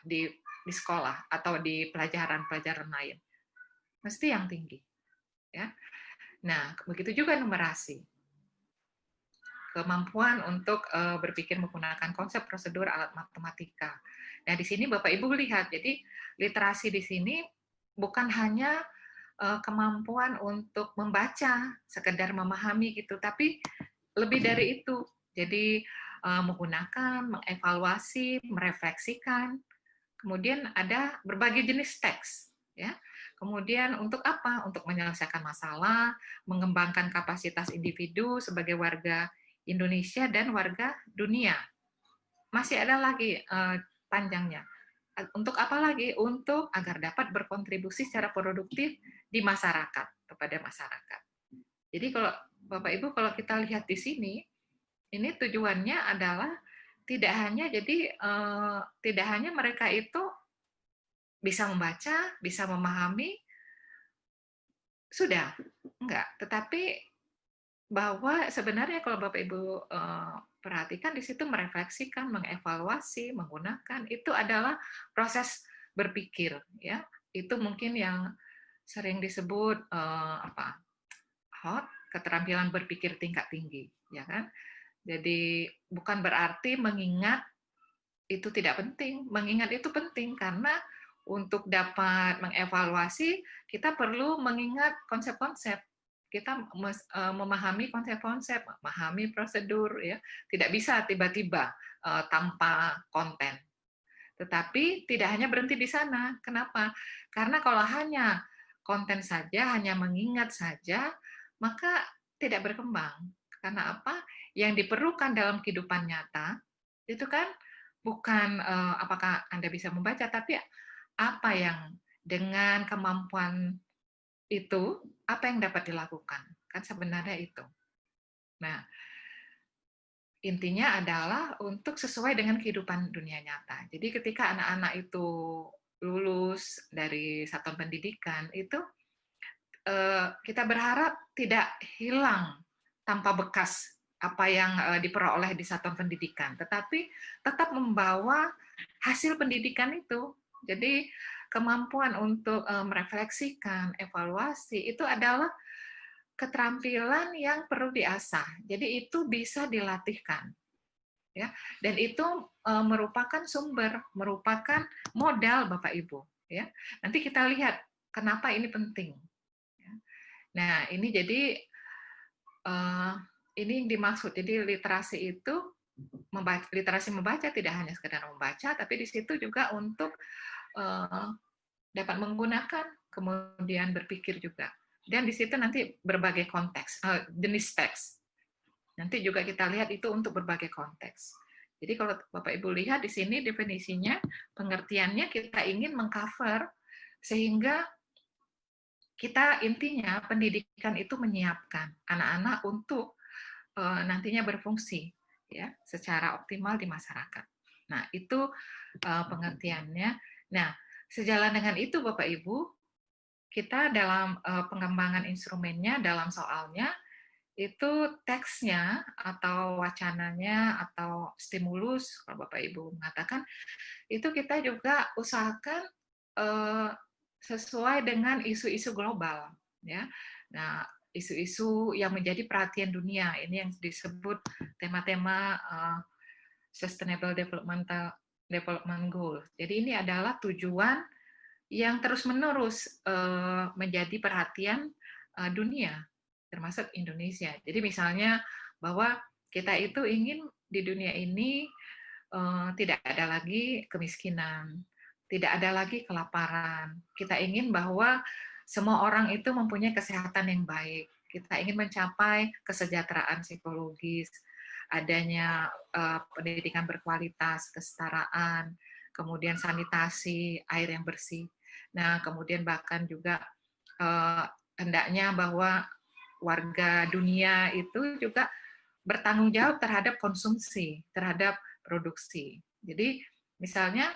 di sekolah atau di pelajaran-pelajaran lain, mesti yang tinggi, ya. Nah, begitu juga numerasi, kemampuan untuk berpikir menggunakan konsep prosedur alat matematika. Nah, di sini Bapak Ibu lihat, jadi literasi di sini bukan hanya kemampuan untuk membaca, sekedar memahami gitu, tapi lebih dari itu. Jadi menggunakan, mengevaluasi, merefleksikan. Kemudian ada berbagai jenis teks, ya. Kemudian untuk apa? Untuk menyelesaikan masalah, mengembangkan kapasitas individu sebagai warga Indonesia dan warga dunia. Masih ada lagi panjangnya. Untuk apa lagi? Untuk agar dapat berkontribusi secara produktif di masyarakat, kepada masyarakat. Jadi kalau Bapak Ibu, kalau kita lihat di sini, ini tujuannya adalah tidak hanya mereka itu bisa membaca, bisa memahami, sudah, enggak. Tetapi bahwa sebenarnya kalau Bapak Ibu perhatikan di situ merefleksikan, mengevaluasi, menggunakan, itu adalah proses berpikir, ya. Itu mungkin yang sering disebut HOT, keterampilan berpikir tingkat tinggi, ya kan? Jadi bukan berarti mengingat itu tidak penting. Mengingat itu penting karena untuk dapat mengevaluasi kita perlu mengingat konsep-konsep. Kita memahami konsep-konsep, memahami prosedur, ya. Tidak bisa tiba-tiba tanpa konten. Tetapi tidak hanya berhenti di sana. Kenapa? Karena kalau hanya konten saja, hanya mengingat saja, maka tidak berkembang. Karena apa? Yang diperlukan dalam kehidupan nyata itu kan bukan apakah Anda bisa membaca, tapi apa yang dengan kemampuan itu, apa yang dapat dilakukan. Kan sebenarnya itu. Nah, intinya adalah untuk sesuai dengan kehidupan dunia nyata. Jadi ketika anak-anak itu lulus dari satuan pendidikan, itu kita berharap tidak hilang tanpa bekas apa yang diperoleh di satuan pendidikan, tetapi tetap membawa hasil pendidikan itu. Jadi kemampuan untuk merefleksikan, evaluasi itu adalah keterampilan yang perlu diasah. Jadi itu bisa dilatihkan, ya. Dan itu merupakan sumber, merupakan modal Bapak Ibu, ya. Nanti kita lihat kenapa ini penting. Nah, ini jadi ini yang dimaksud. Jadi literasi itu literasi membaca tidak hanya sekedar membaca, tapi di situ juga untuk dapat menggunakan, kemudian berpikir juga. Dan di situ nanti berbagai konteks, jenis teks. Nanti juga kita lihat itu untuk berbagai konteks. Jadi kalau Bapak Ibu lihat di sini definisinya, pengertiannya kita ingin mengcover sehingga kita intinya pendidikan itu menyiapkan anak-anak untuk nantinya berfungsi, ya, secara optimal di masyarakat. Nah, itu pengertiannya. Nah, sejalan dengan itu Bapak Ibu, kita dalam pengembangan instrumennya, dalam soalnya, itu teksnya atau wacananya atau stimulus, kalau Bapak Ibu mengatakan, itu kita juga usahakan sesuai dengan isu-isu global, ya. Nah, isu-isu yang menjadi perhatian dunia, ini yang disebut tema-tema Sustainable Development Goal. Jadi ini adalah tujuan yang terus-menerus menjadi perhatian dunia, termasuk Indonesia. Jadi misalnya bahwa kita itu ingin di dunia ini tidak ada lagi kemiskinan, tidak ada lagi kelaparan. Kita ingin bahwa semua orang itu mempunyai kesehatan yang baik. Kita ingin mencapai kesejahteraan psikologis, adanya pendidikan berkualitas, kesetaraan, kemudian sanitasi, air yang bersih. Nah, kemudian bahkan juga hendaknya bahwa warga dunia itu juga bertanggung jawab terhadap konsumsi, terhadap produksi. Jadi, misalnya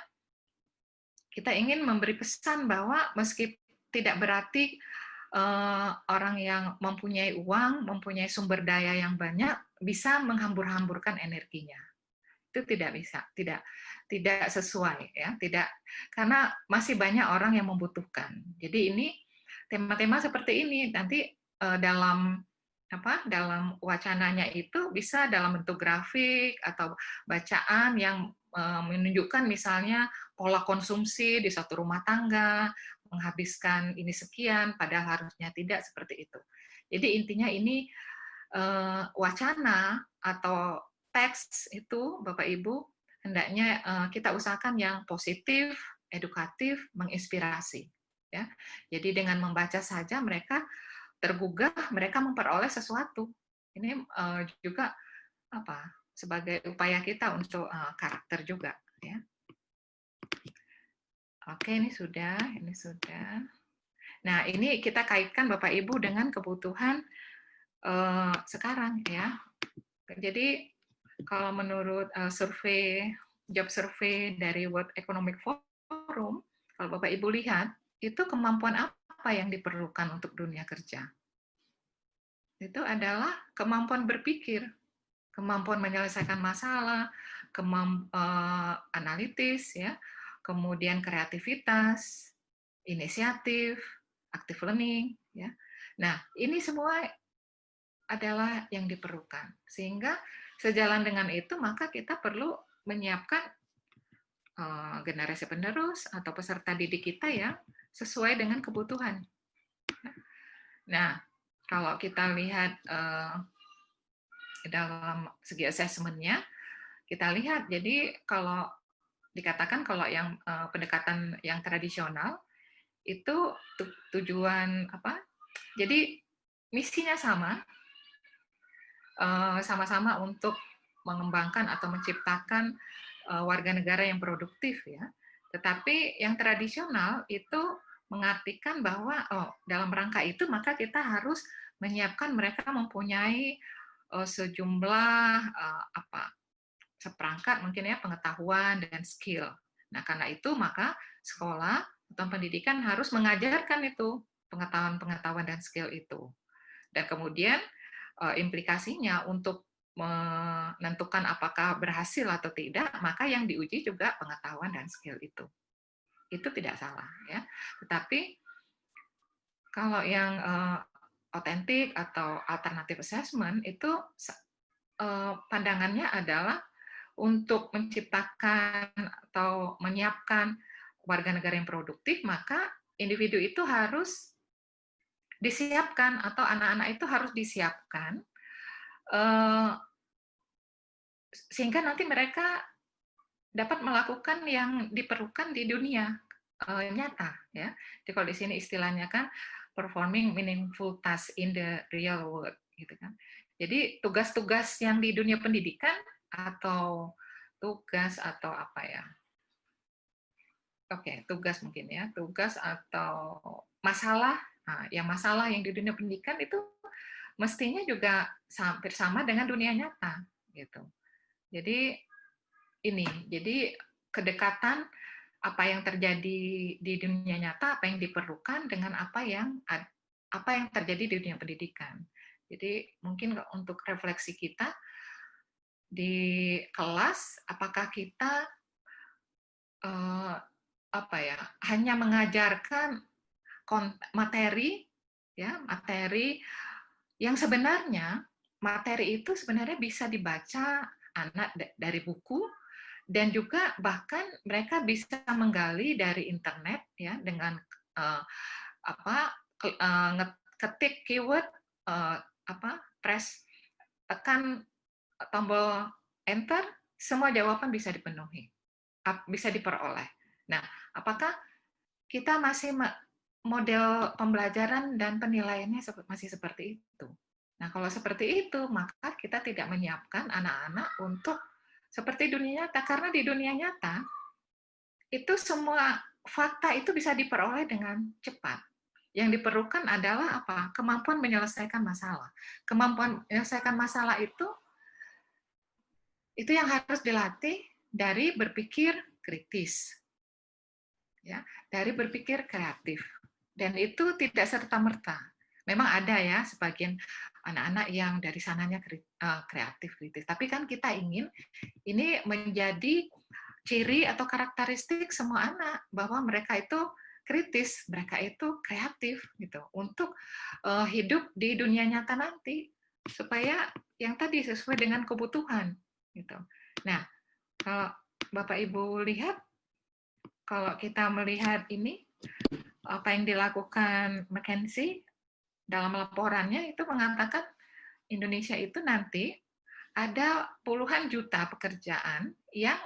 kita ingin memberi pesan bahwa meski tidak berarti orang yang mempunyai uang, mempunyai sumber daya yang banyak bisa menghambur-hamburkan energinya. itu tidak bisa, tidak sesuai ya, tidak, karena masih banyak orang yang membutuhkan. Jadi ini tema-tema seperti ini nanti dalam dalam wacananya itu bisa dalam bentuk grafik atau bacaan yang menunjukkan misalnya pola konsumsi di satu rumah tangga, menghabiskan ini sekian, padahal harusnya tidak seperti itu. Jadi intinya ini wacana atau teks itu, Bapak Ibu, hendaknya kita usahakan yang positif, edukatif, menginspirasi. Ya, jadi dengan membaca saja mereka tergugah, mereka memperoleh sesuatu. Ini juga sebagai upaya kita untuk karakter juga. Ya. Oke, ini sudah. Nah, ini kita kaitkan Bapak Ibu dengan kebutuhan sekarang ya. Jadi kalau menurut job survei dari World Economic Forum, kalau Bapak Ibu lihat, itu kemampuan apa yang diperlukan untuk dunia kerja? Itu adalah kemampuan berpikir, kemampuan menyelesaikan masalah, analitis, ya, kemudian kreativitas, inisiatif, active learning, ya. Nah, ini semua adalah yang diperlukan. Sehingga sejalan dengan itu, maka kita perlu menyiapkan generasi penerus atau peserta didik kita yang sesuai dengan kebutuhan. Nah, kalau kita lihat dalam segi assessment-nya, kita lihat, jadi kalau dikatakan kalau yang pendekatan yang tradisional, itu tujuan jadi misinya sama-sama untuk mengembangkan atau menciptakan warga negara yang produktif ya. Tetapi yang tradisional itu mengartikan bahwa dalam rangka itu maka kita harus menyiapkan mereka mempunyai sejumlah seperangkat mungkin ya pengetahuan dan skill. Nah, karena itu maka sekolah atau pendidikan harus mengajarkan itu pengetahuan dan skill itu. Dan kemudian implikasinya untuk menentukan apakah berhasil atau tidak, maka yang diuji juga pengetahuan dan skill itu. Itu tidak salah ya. Tetapi kalau yang otentik atau alternative assessment itu pandangannya adalah untuk menciptakan atau menyiapkan warga negara yang produktif, maka individu itu harus disiapkan atau anak-anak itu harus disiapkan sehingga nanti mereka dapat melakukan yang diperlukan di dunia nyata ya. Jadi kalau di sini istilahnya kan performing meaningful task in the real world gitu kan. Jadi tugas-tugas yang di dunia pendidikan atau tugas atau apa ya? Oke, tugas mungkin ya, tugas atau masalah. Nah, yang masalah yang di dunia pendidikan itu mestinya juga hampir sama dengan dunia nyata gitu. Jadi jadi kedekatan apa yang terjadi di dunia nyata, apa yang diperlukan dengan apa yang terjadi di dunia pendidikan. Jadi mungkin untuk refleksi kita di kelas, apakah kita hanya mengajarkan materi yang sebenarnya materi itu sebenarnya bisa dibaca anak dari buku dan juga bahkan mereka bisa menggali dari internet ya dengan ketik keyword tekan tombol enter, semua jawaban bisa dipenuhi, bisa diperoleh. Nah, apakah kita masih model pembelajaran dan penilaiannya masih seperti itu? Nah, kalau seperti itu, maka kita tidak menyiapkan anak-anak untuk seperti dunia nyata, karena di dunia nyata itu semua fakta itu bisa diperoleh dengan cepat. Yang diperlukan adalah apa? Kemampuan menyelesaikan masalah. Kemampuan menyelesaikan masalah itu yang harus dilatih dari berpikir kritis, ya, dari berpikir kreatif, dan itu tidak serta merta. Memang ada ya sebagian anak-anak yang dari sananya kreatif kritis. Tapi kan kita ingin ini menjadi ciri atau karakteristik semua anak bahwa mereka itu kritis, mereka itu kreatif gitu untuk hidup di dunia nyata nanti supaya yang tadi sesuai dengan kebutuhan gitu. Nah, kalau Bapak Ibu lihat, kalau kita melihat ini apa yang dilakukan McKinsey dalam laporannya itu mengatakan Indonesia itu nanti ada puluhan juta pekerjaan yang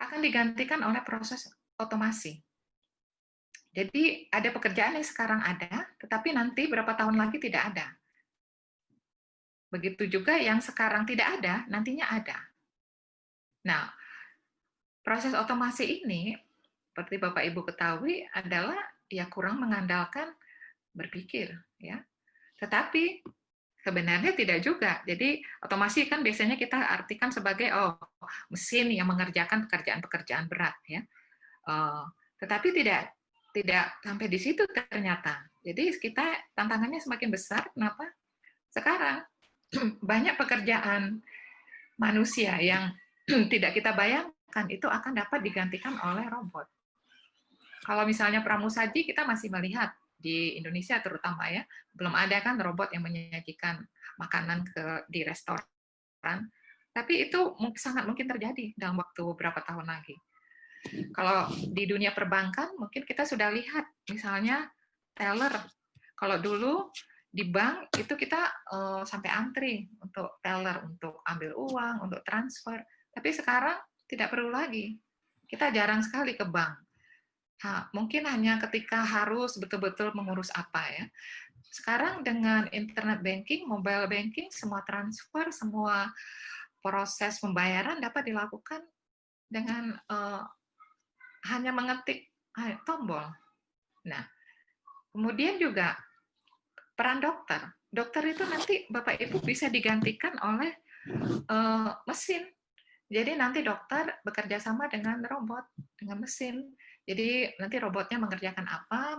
akan digantikan oleh proses otomasi. Jadi ada pekerjaan yang sekarang ada, tetapi nanti berapa tahun lagi tidak ada. Begitu juga yang sekarang tidak ada, nantinya ada. Nah, proses otomasi ini, seperti Bapak Ibu ketahui, adalah ya kurang mengandalkan berpikir, ya. Tetapi sebenarnya tidak juga. Jadi otomasi kan biasanya kita artikan sebagai mesin yang mengerjakan pekerjaan-pekerjaan berat, ya. Tetapi tidak sampai di situ ternyata. Jadi kita tantangannya semakin besar. Kenapa? Sekarang banyak pekerjaan manusia yang tidak kita bayangkan itu akan dapat digantikan oleh robot. Kalau misalnya pramusaji kita masih melihat di Indonesia terutama ya, belum ada kan robot yang menyajikan makanan di restoran. Tapi itu sangat mungkin terjadi dalam waktu beberapa tahun lagi. Kalau di dunia perbankan mungkin kita sudah lihat misalnya teller. Kalau dulu di bank itu kita sampai antri untuk teller, untuk ambil uang, untuk transfer. Tapi sekarang tidak perlu lagi. Kita jarang sekali ke bank. Mungkin hanya ketika harus betul-betul mengurus apa ya. Sekarang dengan internet banking, mobile banking, semua transfer, semua proses pembayaran dapat dilakukan dengan hanya mengetik tombol. Nah, kemudian juga peran dokter. Dokter itu nanti Bapak Ibu bisa digantikan oleh mesin. Jadi nanti dokter bekerja sama dengan robot, dengan mesin. Jadi nanti robotnya mengerjakan apa,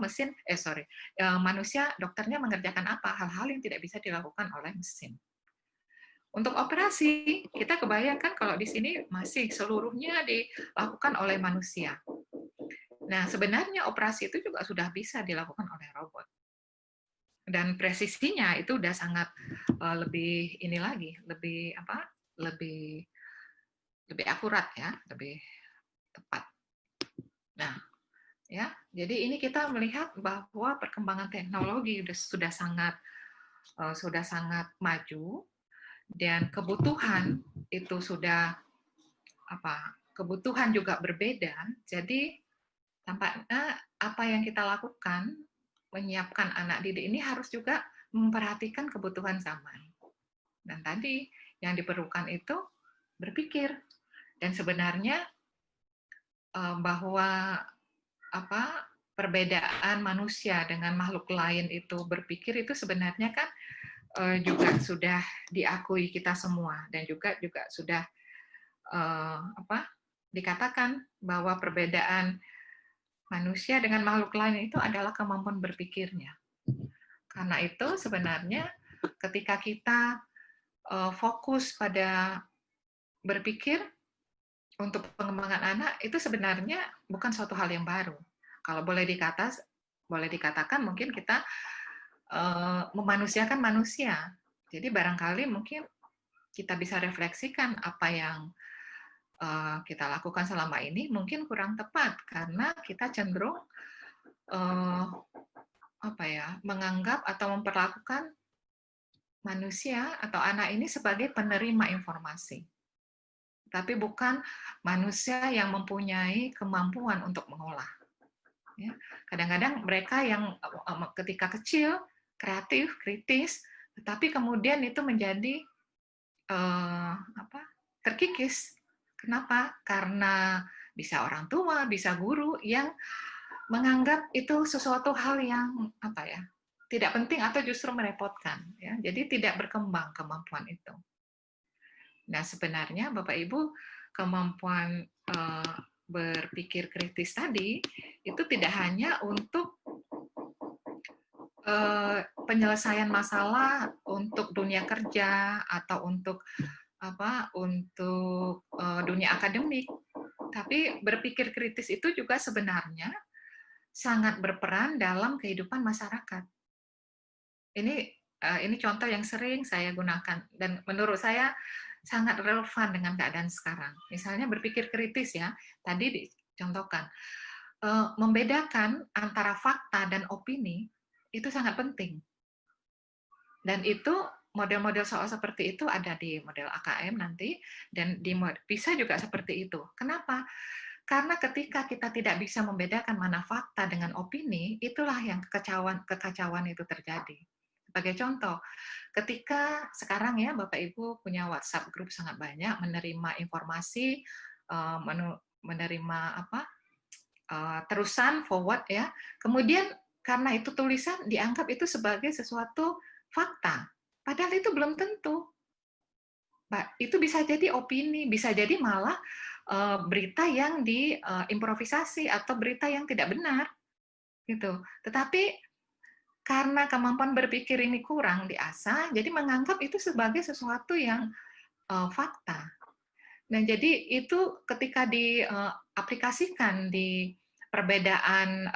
manusia dokternya mengerjakan apa, hal-hal yang tidak bisa dilakukan oleh mesin. Untuk operasi, kita kebayangkan kalau di sini masih seluruhnya dilakukan oleh manusia. Nah, sebenarnya operasi itu juga sudah bisa dilakukan oleh robot. Dan presisinya itu udah sangat lebih akurat ya, lebih tepat. Nah, ya, jadi ini kita melihat bahwa perkembangan teknologi sudah sangat maju dan kebutuhan itu sudah kebutuhan juga berbeda. Jadi tampaknya apa yang kita lakukan menyiapkan anak didik ini harus juga memperhatikan kebutuhan zaman. Dan tadi yang diperlukan itu berpikir. Dan sebenarnya bahwa perbedaan manusia dengan makhluk lain itu berpikir itu sebenarnya kan juga sudah diakui kita semua dan juga sudah dikatakan bahwa perbedaan manusia dengan makhluk lain itu adalah kemampuan berpikirnya. Karena itu sebenarnya ketika kita fokus pada berpikir untuk pengembangan anak itu sebenarnya bukan suatu hal yang baru. Kalau boleh dikatakan mungkin kita memanusiakan manusia. Jadi barangkali mungkin kita bisa refleksikan apa yang kita lakukan selama ini mungkin kurang tepat karena kita cenderung menganggap atau memperlakukan manusia atau anak ini sebagai penerima informasi. Tapi bukan manusia yang mempunyai kemampuan untuk mengolah. Ya. Kadang-kadang mereka yang ketika kecil, kreatif, kritis, tetapi kemudian itu menjadi terkikis. Kenapa? Karena bisa orang tua, bisa guru yang menganggap itu sesuatu hal yang tidak penting atau justru merepotkan. Ya. Jadi tidak berkembang kemampuan itu. Nah sebenarnya Bapak Ibu kemampuan berpikir kritis tadi itu tidak hanya untuk penyelesaian masalah untuk dunia kerja atau untuk dunia akademik. Tapi berpikir kritis itu juga sebenarnya sangat berperan dalam kehidupan masyarakat. Ini contoh yang sering saya gunakan dan menurut saya sangat relevan dengan keadaan sekarang. Misalnya berpikir kritis ya, tadi dicontohkan. Membedakan antara fakta dan opini itu sangat penting. Dan itu model-model soal seperti itu ada di model AKM nanti, dan bisa juga seperti itu. Kenapa? Karena ketika kita tidak bisa membedakan mana fakta dengan opini, itulah yang kekacauan itu terjadi. Sebagai contoh, ketika sekarang ya Bapak Ibu punya WhatsApp grup sangat banyak, menerima informasi, menerima terusan forward ya, kemudian karena itu tulisan dianggap itu sebagai sesuatu fakta, padahal itu belum tentu. Itu bisa jadi opini, bisa jadi malah berita yang diimprovisasi atau berita yang tidak benar, gitu. Tetapi karena kemampuan berpikir ini kurang diasah, jadi menganggap itu sebagai sesuatu yang fakta. Nah, jadi itu ketika diaplikasikan di perbedaan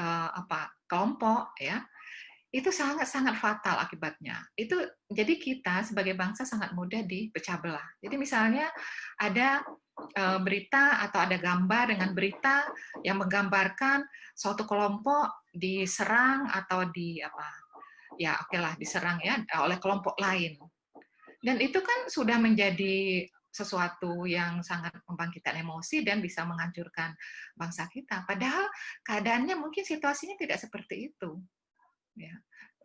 kelompok ya, itu sangat-sangat fatal akibatnya. Itu jadi kita sebagai bangsa sangat mudah dipecah belah. Jadi misalnya ada berita atau ada gambar dengan berita yang menggambarkan suatu kelompok diserang atau diserang ya oleh kelompok lain. Dan itu kan sudah menjadi sesuatu yang sangat membangkitkan emosi dan bisa menghancurkan bangsa kita. Padahal keadaannya mungkin situasinya tidak seperti itu. Ya.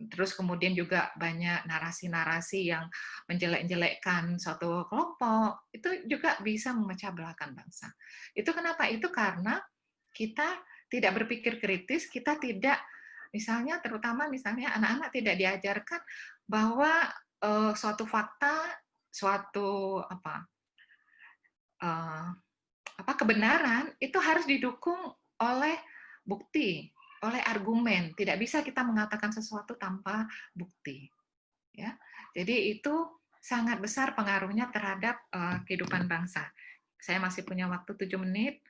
Terus kemudian juga banyak narasi-narasi yang menjelek-jelekkan suatu kelompok, itu juga bisa memecah belahkan bangsa. Itu kenapa? Itu karena kita tidak berpikir kritis, kita tidak, terutama misalnya anak-anak tidak diajarkan bahwa suatu fakta, suatu kebenaran itu harus didukung oleh bukti, oleh argumen. Tidak bisa kita mengatakan sesuatu tanpa bukti. Ya, jadi itu sangat besar pengaruhnya terhadap kehidupan bangsa. Saya masih punya waktu 7 menit.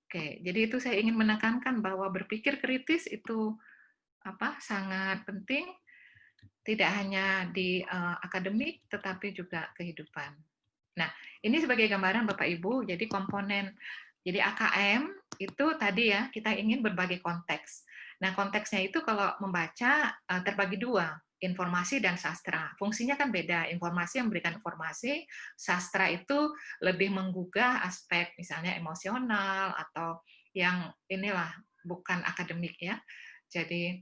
Oke, jadi itu saya ingin menekankan bahwa berpikir kritis itu sangat penting, tidak hanya di akademik tetapi juga kehidupan. Nah, ini sebagai gambaran Bapak Ibu, jadi komponen, jadi AKM itu tadi ya, kita ingin berbagai konteks. Nah, konteksnya itu kalau membaca terbagi dua, informasi dan sastra. Fungsinya kan beda, informasi yang memberikan informasi, sastra itu lebih menggugah aspek misalnya emosional atau yang inilah bukan akademik ya. Jadi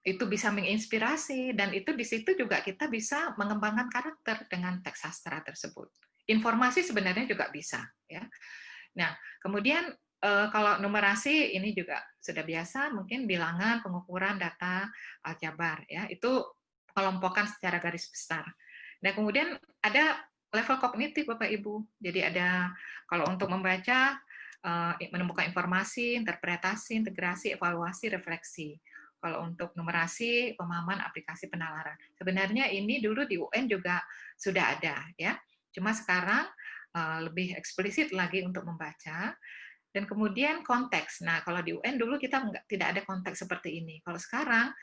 itu bisa menginspirasi, dan itu di situ juga kita bisa mengembangkan karakter dengan teks sastra tersebut. Informasi sebenarnya juga bisa ya. Nah, kemudian kalau numerasi ini juga sudah biasa, mungkin bilangan, pengukuran data, aljabar ya, itu kelompokan secara garis besar. Nah, kemudian ada level kognitif Bapak Ibu. Jadi ada kalau untuk membaca, menemukan informasi, interpretasi, integrasi, evaluasi, refleksi. Kalau untuk numerasi, pemahaman, aplikasi, penalaran. Sebenarnya ini dulu di UN juga sudah ada ya. Cuma sekarang lebih eksplisit lagi untuk membaca. Dan kemudian konteks. Nah, kalau di UN dulu kita tidak ada konteks seperti ini. Kalau sekarang,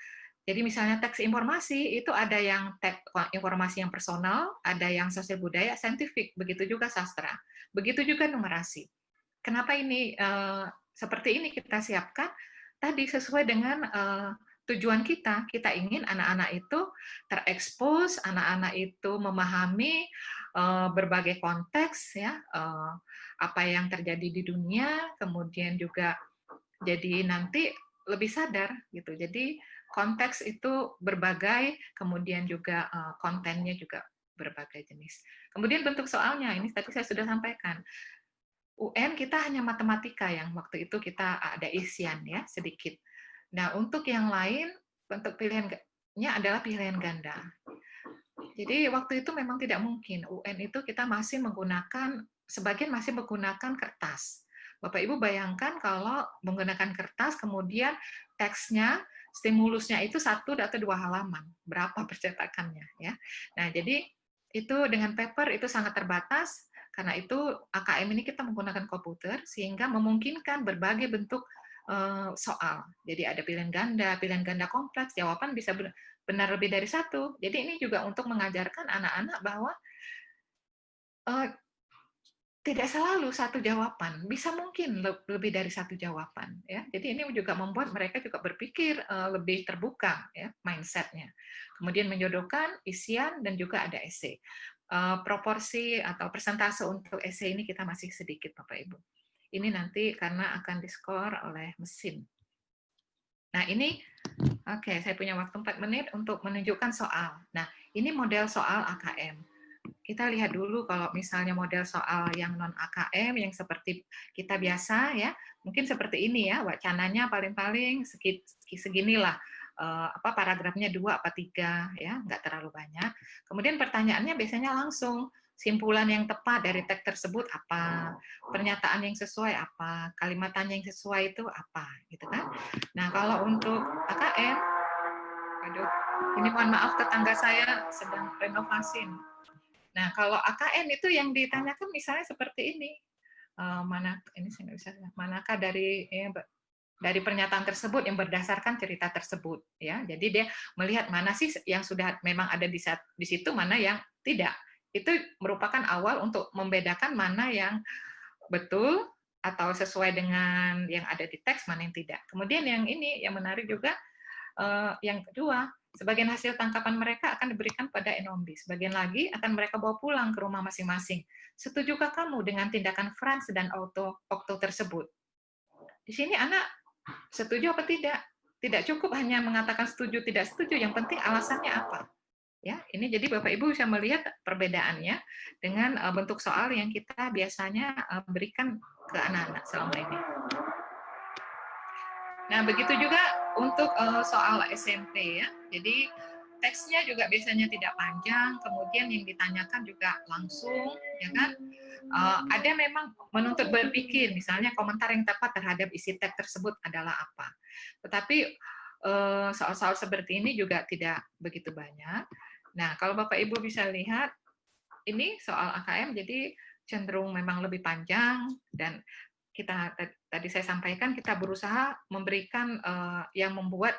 jadi misalnya teks informasi itu ada yang teks informasi yang personal, ada yang sosial budaya, saintifik, begitu juga sastra, begitu juga numerasi. Kenapa ini seperti ini kita siapkan? Tadi sesuai dengan tujuan kita. Kita ingin anak-anak itu terekspos, anak-anak itu memahami berbagai konteks ya, apa yang terjadi di dunia, kemudian juga jadi nanti lebih sadar gitu. Jadi konteks itu berbagai, kemudian juga kontennya juga berbagai jenis. Kemudian bentuk soalnya, ini tadi saya sudah sampaikan. UN kita hanya matematika yang waktu itu kita ada isian ya sedikit. Nah, untuk yang lain bentuk pilihannya adalah pilihan ganda. Jadi waktu itu memang tidak mungkin. UN itu kita masih menggunakan, sebagian masih menggunakan kertas. Bapak Ibu bayangkan kalau menggunakan kertas kemudian teksnya stimulusnya itu 1 atau 2 halaman, berapa percetakannya ya. Nah, jadi itu dengan paper itu sangat terbatas, karena itu AKM ini kita menggunakan komputer sehingga memungkinkan berbagai bentuk soal. Jadi ada pilihan ganda kompleks, jawaban bisa benar lebih dari 1. Jadi ini juga untuk mengajarkan anak-anak bahwa tidak selalu 1 jawaban, bisa mungkin lebih dari 1 jawaban ya. Jadi ini juga membuat mereka juga berpikir lebih terbuka ya mindset-nya. Kemudian menjodohkan isian dan juga ada esai. Proporsi atau persentase untuk esai ini kita masih sedikit Bapak Ibu. Ini nanti karena akan diskor oleh mesin. Nah ini, oke, saya punya waktu 4 menit untuk menunjukkan soal. Nah ini model soal AKM. Kita lihat dulu kalau misalnya model soal yang non AKM yang seperti kita biasa ya, mungkin seperti ini ya, wacananya paling-paling seginilah, paragrafnya 2 apa 3 ya, nggak terlalu banyak. Kemudian pertanyaannya biasanya langsung, simpulan yang tepat dari teks tersebut apa, pernyataan yang sesuai apa, kalimatannya yang sesuai itu apa, gitu kan. Nah kalau untuk AKM, aduh, ini mohon maaf tetangga saya sedang renovasi. Nah, kalau AKM itu yang ditanyakan misalnya seperti ini, manakah dari pernyataan tersebut yang berdasarkan cerita tersebut, ya. Jadi dia melihat mana sih yang sudah memang ada di situ, mana yang tidak. Itu merupakan awal untuk membedakan mana yang betul atau sesuai dengan yang ada di teks, mana yang tidak. Kemudian yang ini yang menarik juga, yang kedua, sebagian hasil tangkapan mereka akan diberikan pada Enombi. Sebagian lagi akan mereka bawa pulang ke rumah masing-masing. Setujukah kamu dengan tindakan Franz dan Okto tersebut? Di sini anak setuju apa tidak? Tidak cukup hanya mengatakan setuju, tidak setuju. Yang penting alasannya apa. Ya, ini jadi Bapak Ibu bisa melihat perbedaannya dengan bentuk soal yang kita biasanya berikan ke anak-anak selama ini. Nah, begitu juga untuk soal SMP ya. Jadi teksnya juga biasanya tidak panjang, kemudian yang ditanyakan juga langsung, ya kan? Ada memang menuntut berpikir, misalnya komentar yang tepat terhadap isi teks tersebut adalah apa. Tetapi soal-soal seperti ini juga tidak begitu banyak. Nah, kalau Bapak Ibu bisa lihat, ini soal AKM jadi cenderung memang lebih panjang dan tadi saya sampaikan kita berusaha memberikan yang membuat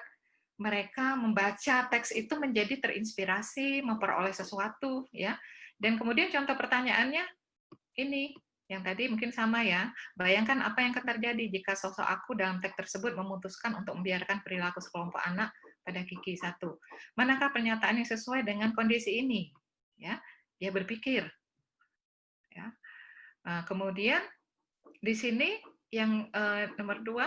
mereka membaca teks itu menjadi terinspirasi, memperoleh sesuatu ya. Dan kemudian contoh pertanyaannya ini yang tadi mungkin sama ya. Bayangkan apa yang akan terjadi jika sosok aku dalam teks tersebut memutuskan untuk membiarkan perilaku sekelompok anak pada Kiki 1. Manakah pernyataan yang sesuai dengan kondisi ini? Ya, dia berpikir. Ya. Kemudian di sini yang nomor 2,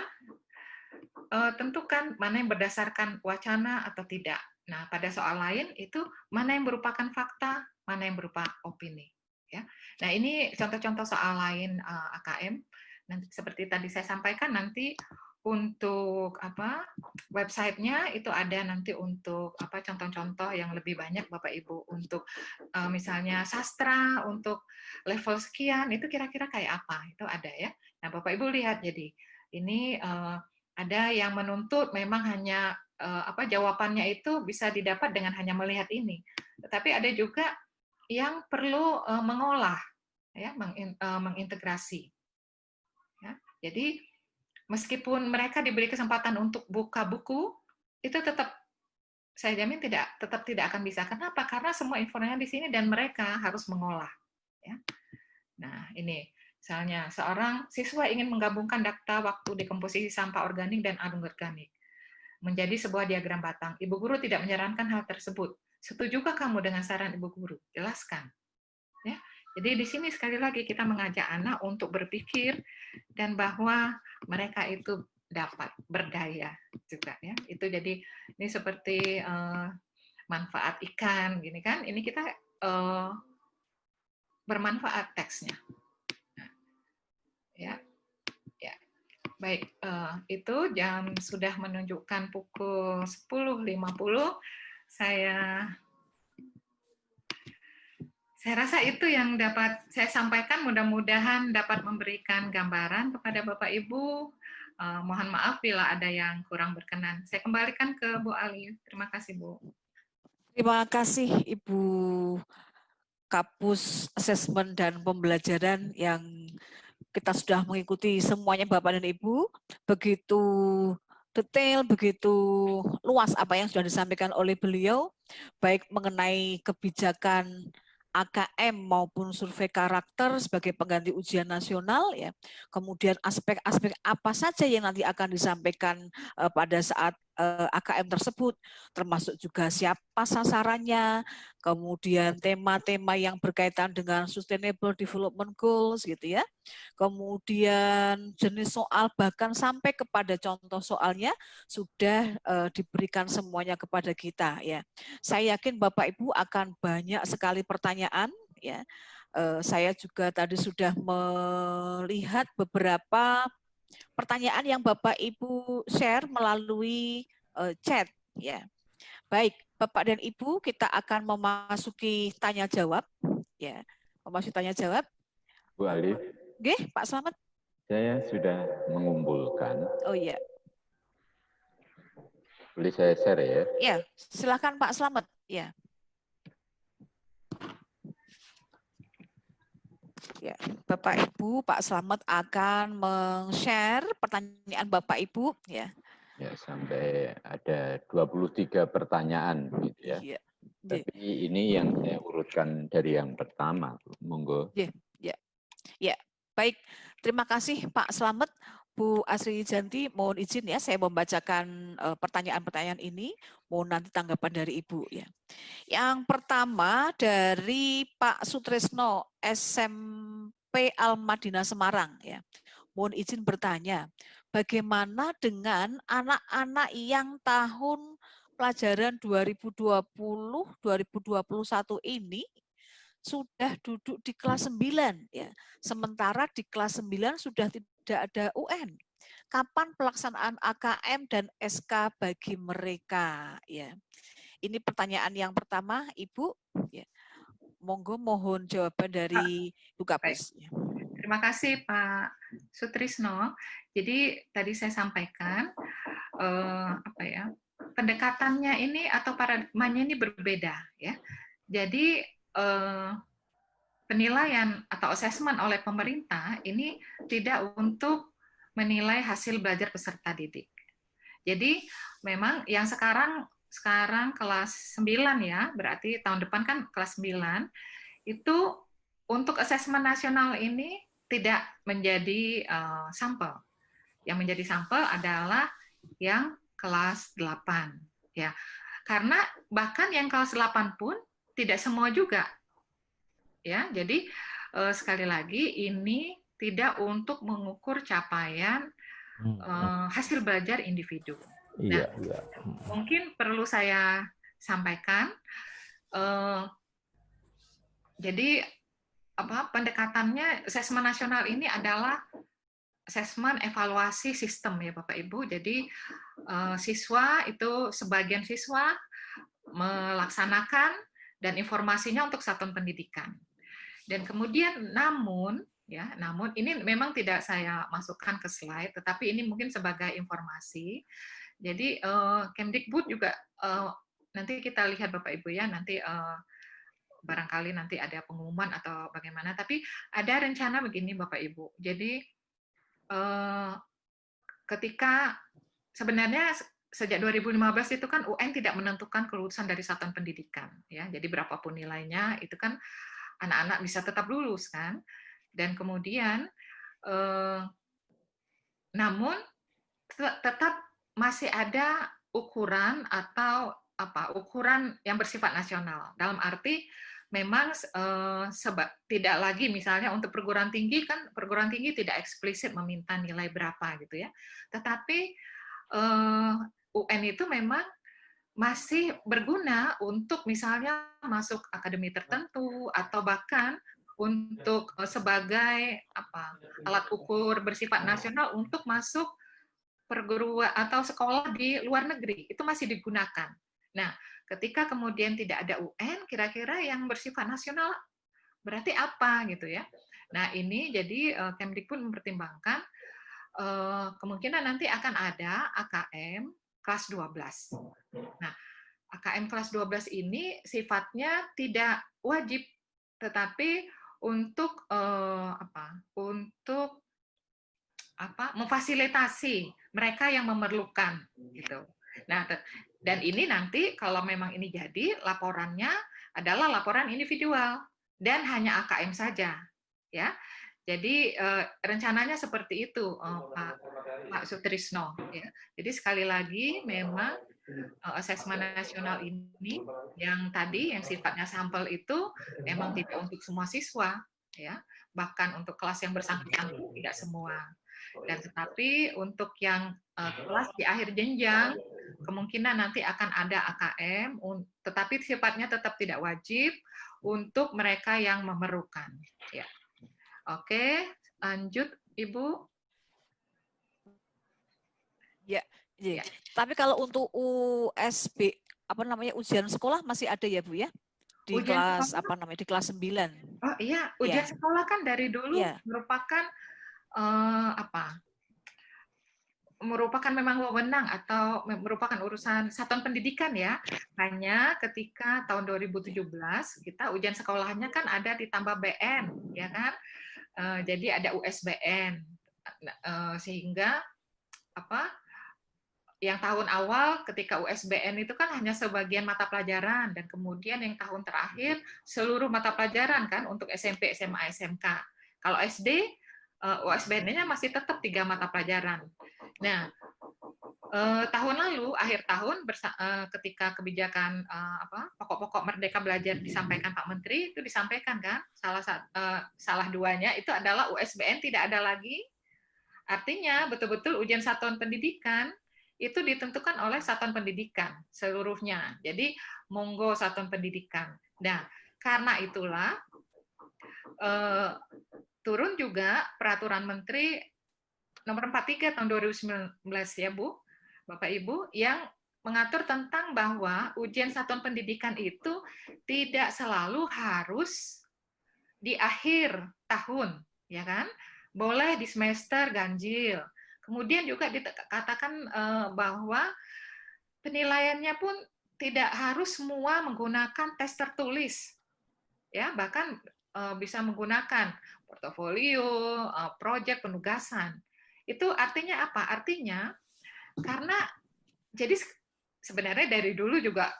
tentukan mana yang berdasarkan wacana atau tidak. Nah, pada soal lain itu mana yang merupakan fakta, mana yang berupa opini. Ya. Nah, ini contoh-contoh soal lain AKM. Nanti seperti tadi saya sampaikan, nanti untuk websitenya itu ada nanti untuk contoh-contoh yang lebih banyak Bapak Ibu untuk misalnya sastra untuk level sekian itu kira-kira kayak apa itu ada ya. Nah Bapak Ibu lihat jadi ini ada yang menuntut memang hanya jawabannya itu bisa didapat dengan hanya melihat ini, tetapi ada juga yang perlu mengolah ya mengintegrasi ya. Jadi meskipun mereka diberi kesempatan untuk buka buku, itu tetap saya jamin tetap tidak akan bisa. Kenapa? Karena semua infonya di sini dan mereka harus mengolah. Ya. Nah, ini misalnya seorang siswa ingin menggabungkan data waktu dekomposisi sampah organik dan anorganik menjadi sebuah diagram batang. Ibu guru tidak menyarankan hal tersebut. Setujukah kamu dengan saran ibu guru? Jelaskan. Ya. Jadi di sini sekali lagi kita mengajak anak untuk berpikir dan bahwa mereka itu dapat berdaya juga ya. Itu jadi ini seperti manfaat ikan gini kan. Ini kita bermanfaat teksnya. Nah, ya. Ya. Baik, itu jam sudah menunjukkan pukul 10.50. Saya rasa itu yang dapat saya sampaikan, mudah-mudahan dapat memberikan gambaran kepada Bapak Ibu Mohon maaf bila ada yang kurang berkenan. Saya kembalikan ke Bu Ali. Terima kasih, Bu. Terima kasih Ibu Kapus Asesmen dan Pembelajaran yang kita sudah mengikuti semuanya Bapak dan Ibu. Begitu detail, begitu luas apa yang sudah disampaikan oleh beliau, baik mengenai kebijakan AKM maupun survei karakter sebagai pengganti ujian nasional, ya. Kemudian aspek-aspek apa saja yang nanti akan disampaikan pada saat AKM tersebut, termasuk juga siapa sasarannya, kemudian tema-tema yang berkaitan dengan Sustainable Development Goals, gitu ya. Kemudian jenis soal bahkan sampai kepada contoh soalnya sudah diberikan semuanya kepada kita, ya. Saya yakin Bapak Ibu akan banyak sekali pertanyaan, ya. Saya juga tadi sudah melihat beberapa pertanyaan yang Bapak Ibu share melalui chat, ya. Baik, Bapak dan Ibu, kita akan memasuki tanya jawab, ya. Memasuki tanya jawab. Bu Alif. Oke, Pak Slamet. Saya sudah mengumpulkan. Oh iya. Boleh saya share ya? Ya, silakan Pak Slamet. Ya. Ya, Bapak Ibu, Pak Slamet akan meng-share pertanyaan Bapak Ibu, ya. Ya, sampai ada 23 pertanyaan gitu ya. Iya. Tapi ini yang saya urutkan dari yang pertama, monggo. Ya, ya. Ya, baik. Terima kasih Pak Slamet. Bu Asri Janti, mohon izin ya, saya membacakan pertanyaan-pertanyaan ini. Mohon nanti tanggapan dari Ibu, ya. Yang pertama dari Pak Sutrisno, SMP Al-Madinah Semarang, ya. Mohon izin bertanya, bagaimana dengan anak-anak yang tahun pelajaran 2020-2021 ini sudah duduk di kelas 9, ya. Sementara di kelas 9 sudah tidak ada UN. Kapan pelaksanaan AKM dan SK bagi mereka, ya. Ini pertanyaan yang pertama, Ibu, ya. Monggo mohon jawaban dari Bu Kapus. Baik. Terima kasih Pak Sutrisno. Jadi tadi saya sampaikan pendekatannya ini atau paradigmanya ini berbeda, ya. Jadi penilaian atau asesmen oleh pemerintah ini tidak untuk menilai hasil belajar peserta didik. Jadi memang yang sekarang kelas 9 ya, berarti tahun depan kan kelas 9, itu untuk asesmen nasional ini tidak menjadi sampel. Yang menjadi sampel adalah yang kelas 8, ya. Karena bahkan yang kelas 8 pun tidak semua juga. Ya, jadi sekali lagi ini tidak untuk mengukur capaian hasil belajar individu. Iya, Nah, iya. mungkin perlu saya sampaikan. Jadi pendekatannya asesmen nasional ini adalah asesmen evaluasi sistem ya Bapak Ibu. Jadi siswa itu sebagian siswa melaksanakan dan informasinya untuk satuan pendidikan. Dan kemudian namun ini memang tidak saya masukkan ke slide, tetapi ini mungkin sebagai informasi. Jadi Kemdikbud juga nanti kita lihat Bapak Ibu ya, nanti barangkali nanti ada pengumuman atau bagaimana, tapi ada rencana begini Bapak Ibu. Jadi ketika sebenarnya sejak 2015 itu kan UN tidak menentukan kelulusan dari satuan pendidikan, ya. Jadi berapapun nilainya itu kan anak-anak bisa tetap lulus kan. Dan kemudian namun tetap masih ada ukuran atau ukuran yang bersifat nasional. Dalam arti memang tidak lagi misalnya untuk perguruan tinggi kan perguruan tinggi tidak eksplisit meminta nilai berapa gitu ya. Tetapi UN itu memang masih berguna untuk misalnya masuk akademi tertentu atau bahkan untuk sebagai alat ukur bersifat nasional untuk masuk perguruan atau sekolah di luar negeri, itu masih digunakan. Nah, ketika kemudian tidak ada UN, kira-kira yang bersifat nasional berarti apa gitu ya. Nah, ini jadi Kemdikbud mempertimbangkan kemungkinan nanti akan ada AKM kelas 12. Nah, AKM kelas 12 ini sifatnya tidak wajib, tetapi untuk memfasilitasi mereka yang memerlukan gitu. Nah, dan ini nanti kalau memang ini jadi, laporannya adalah laporan individual dan hanya AKM saja, ya. Jadi rencananya seperti itu, Pak Sutrisno. Ya. Jadi sekali lagi memang asesmen nasional ini yang tadi yang sifatnya sampel itu memang tidak untuk semua siswa, ya. Bahkan untuk kelas yang bersangkutan tidak semua. Dan tetapi untuk yang kelas di akhir jenjang kemungkinan nanti akan ada AKM, tetapi sifatnya tetap tidak wajib untuk mereka yang memerlukan. Ya. Oke, lanjut Ibu. Ya, ya. Tapi kalau untuk USB ujian sekolah masih ada ya Bu ya? Di Ujian kelas sekolah? di kelas 9. Oh iya, ujian sekolah kan dari dulu merupakan merupakan memang wewenang atau merupakan urusan satuan pendidikan ya. Hanya ketika tahun 2017 kita ujian sekolahnya kan ada ditambah BN, ya kan? Jadi ada USBN, sehingga yang tahun awal ketika USBN itu kan hanya sebagian mata pelajaran, dan kemudian yang tahun terakhir seluruh mata pelajaran kan untuk SMP, SMA, SMK. Kalau SD USBN-nya masih tetap 3 mata pelajaran. Nah, tahun lalu akhir tahun ketika kebijakan pokok-pokok Merdeka Belajar disampaikan Pak Menteri, itu disampaikan kan salah duanya itu adalah USBN tidak ada lagi. Artinya betul-betul ujian satuan pendidikan itu ditentukan oleh satuan pendidikan seluruhnya. Jadi monggo satuan pendidikan. Nah, karena itulah turun juga peraturan Menteri nomor 43 tahun 2019 ya Bu, Bapak Ibu, yang mengatur tentang bahwa ujian satuan pendidikan itu tidak selalu harus di akhir tahun, ya kan? Boleh di semester ganjil. Kemudian juga dikatakan bahwa penilaiannya pun tidak harus semua menggunakan tes tertulis, ya, bahkan bisa menggunakan portofolio, proyek, penugasan. Itu artinya apa? Artinya karena jadi sebenarnya dari dulu juga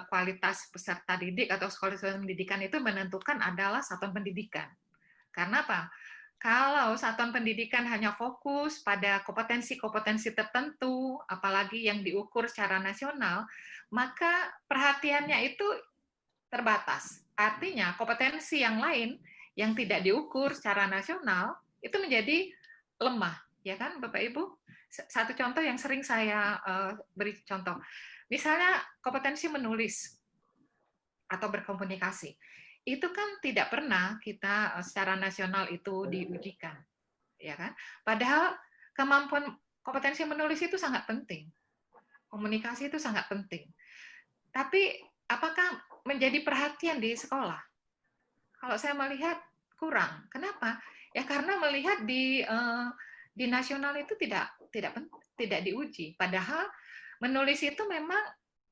kualitas peserta didik atau sekolah pendidikan itu menentukan adalah satuan pendidikan. Karena apa? Kalau satuan pendidikan hanya fokus pada kompetensi-kompetensi tertentu, apalagi yang diukur secara nasional, maka perhatiannya itu terbatas. Artinya kompetensi yang lain yang tidak diukur secara nasional itu menjadi lemah, ya kan Bapak Ibu? Satu contoh yang sering saya beri contoh, misalnya kompetensi menulis atau berkomunikasi, itu kan tidak pernah kita secara nasional itu diujikan, ya kan? Padahal kemampuan kompetensi menulis itu sangat penting, komunikasi itu sangat penting. Tapi apakah menjadi perhatian di sekolah? Kalau saya melihat kurang. Kenapa? Ya karena melihat di nasional itu tidak diuji. Padahal menulis itu memang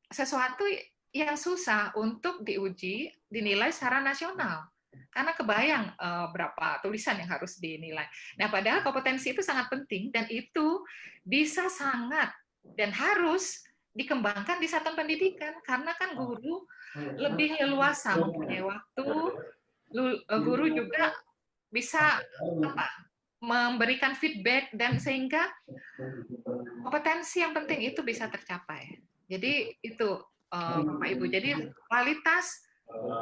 sesuatu yang susah untuk diuji, dinilai secara nasional. Karena kebayang berapa tulisan yang harus dinilai. Nah, padahal kompetensi itu sangat penting dan itu bisa sangat dan harus dikembangkan di satuan pendidikan karena kan guru lebih leluasa mempunyai waktu, guru juga bisa memberikan feedback dan sehingga kompetensi yang penting itu bisa tercapai. Jadi itu Bapak Ibu. Jadi kualitas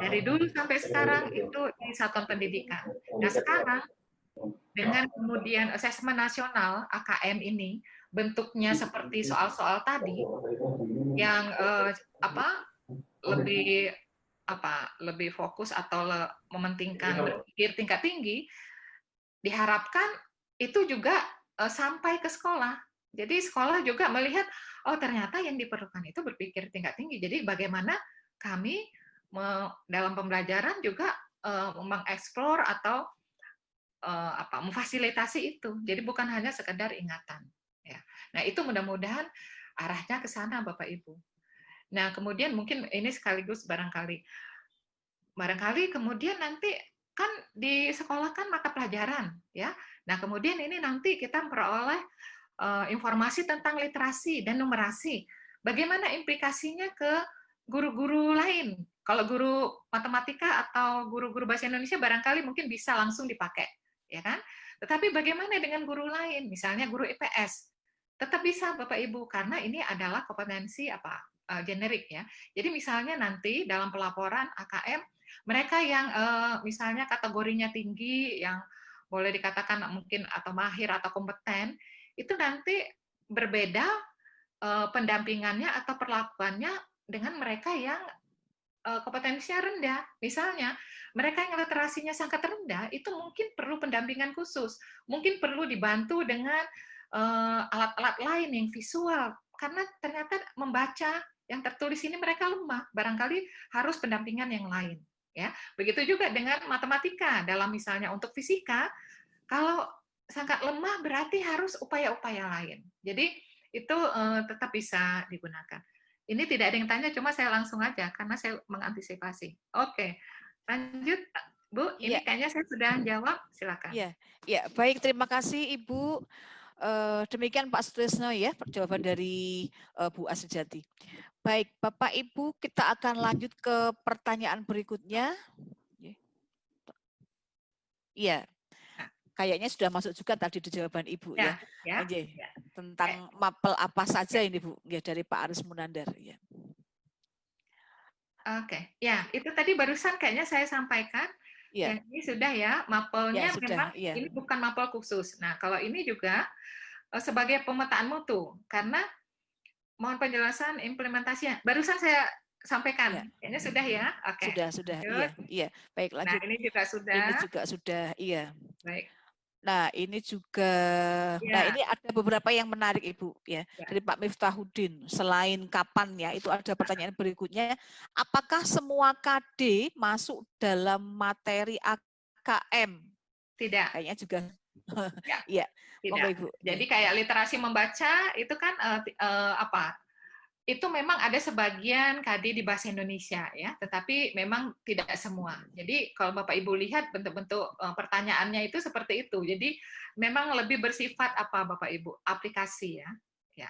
dari dulu sampai sekarang itu di satuan pendidikan. Nah sekarang dengan kemudian asesmen nasional AKM ini bentuknya seperti soal-soal tadi yang lebih fokus atau mementingkan berpikir tingkat tinggi, diharapkan itu juga sampai ke sekolah. Jadi sekolah juga melihat, oh ternyata yang diperlukan itu berpikir tingkat tinggi. Jadi bagaimana kami dalam pembelajaran juga mengeksplor atau memfasilitasi itu. Jadi bukan hanya sekedar ingatan. Ya. Nah itu mudah-mudahan arahnya ke sana Bapak Ibu. Nah kemudian mungkin ini sekaligus barangkali kemudian nanti kan di sekolah kan mata pelajaran ya. Nah kemudian ini nanti kita memperoleh informasi tentang literasi dan numerasi. Bagaimana implikasinya ke guru-guru lain? Kalau guru matematika atau guru-guru bahasa Indonesia barangkali mungkin bisa langsung dipakai, ya kan? Tetapi bagaimana dengan guru lain? Misalnya guru IPS, tetap bisa Bapak Ibu karena ini adalah kompetensi generik ya. Jadi misalnya nanti dalam pelaporan AKM mereka yang misalnya kategorinya tinggi, yang boleh dikatakan mungkin atau mahir atau kompeten, itu nanti berbeda pendampingannya atau perlakuannya dengan mereka yang kompetensinya rendah. Misalnya, mereka yang literasinya sangat rendah, itu mungkin perlu pendampingan khusus. Mungkin perlu dibantu dengan alat-alat lain yang visual, karena ternyata membaca yang tertulis ini mereka lemah. Barangkali harus pendampingan yang lain. Ya, begitu juga dengan matematika. Dalam misalnya untuk fisika, kalau sangat lemah berarti harus upaya-upaya lain. Jadi itu tetap bisa digunakan. Ini tidak ada yang tanya, cuma saya langsung aja karena saya mengantisipasi. Oke, lanjut Bu. Ini kayaknya saya sudah jawab. Silakan. Ya, baik. Terima kasih Ibu. Demikian Pak Sutrisno ya, jawaban dari Bu Asrijati. Baik, Bapak Ibu, kita akan lanjut ke pertanyaan berikutnya. Iya. Kayaknya sudah masuk juga tadi di jawaban Ibu ya. Tentang mapel apa saja ini Bu, ya dari Pak Aris Munandar ya. Oke, ya itu tadi barusan kayaknya saya sampaikan. Ya. Ini sudah ya, mapelnya ya, memang ini bukan mapel khusus. Nah, kalau ini juga sebagai pemetaan mutu, karena mohon penjelasan implementasinya. Barusan saya sampaikan, kayaknya sudah ya. Oke. Sudah, iya. Baik, lanjut. Nah, ini juga sudah. Ini juga sudah, iya. Baik. Nah, ini juga, nah ini ada beberapa yang menarik Ibu ya, dari Pak Miftahudin. Selain kapan ya, itu ada pertanyaan berikutnya. Apakah semua KD masuk dalam materi AKM? Tidak. Kayaknya juga. Iya. Tidak. Ibu. Jadi kayak literasi membaca itu kan itu memang ada sebagian KD di bahasa Indonesia ya, tetapi memang tidak semua. Jadi kalau Bapak Ibu lihat bentuk-bentuk pertanyaannya itu seperti itu. Jadi memang lebih bersifat Bapak Ibu? Aplikasi ya. Ya.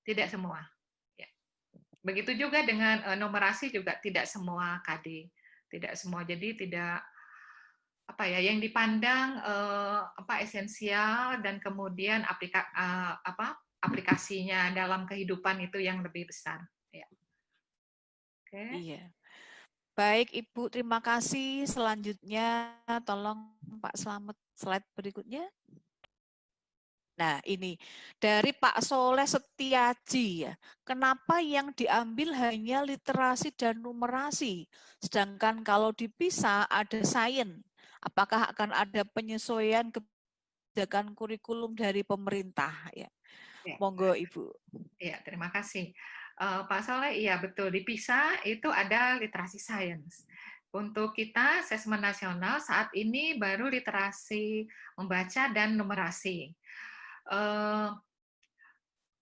Tidak semua. Ya. Begitu juga dengan numerasi juga tidak semua KD. Tidak semua. Jadi tidak yang dipandang esensial dan kemudian aplikasinya dalam kehidupan itu yang lebih besar. Ya. Oke. Iya. Baik Ibu, terima kasih. Selanjutnya tolong Pak Slamet slide berikutnya. Nah ini dari Pak Soleh Setiaji ya. Kenapa yang diambil hanya literasi dan numerasi, sedangkan kalau dipisah ada sains? Apakah akan ada penyesuaian kebijakan kurikulum dari pemerintah ya? Monggo Ibu. Ya, terima kasih. Pak Soleh, iya betul. Di PISA itu ada literasi sains. Untuk kita, asesmen nasional saat ini baru literasi membaca dan numerasi.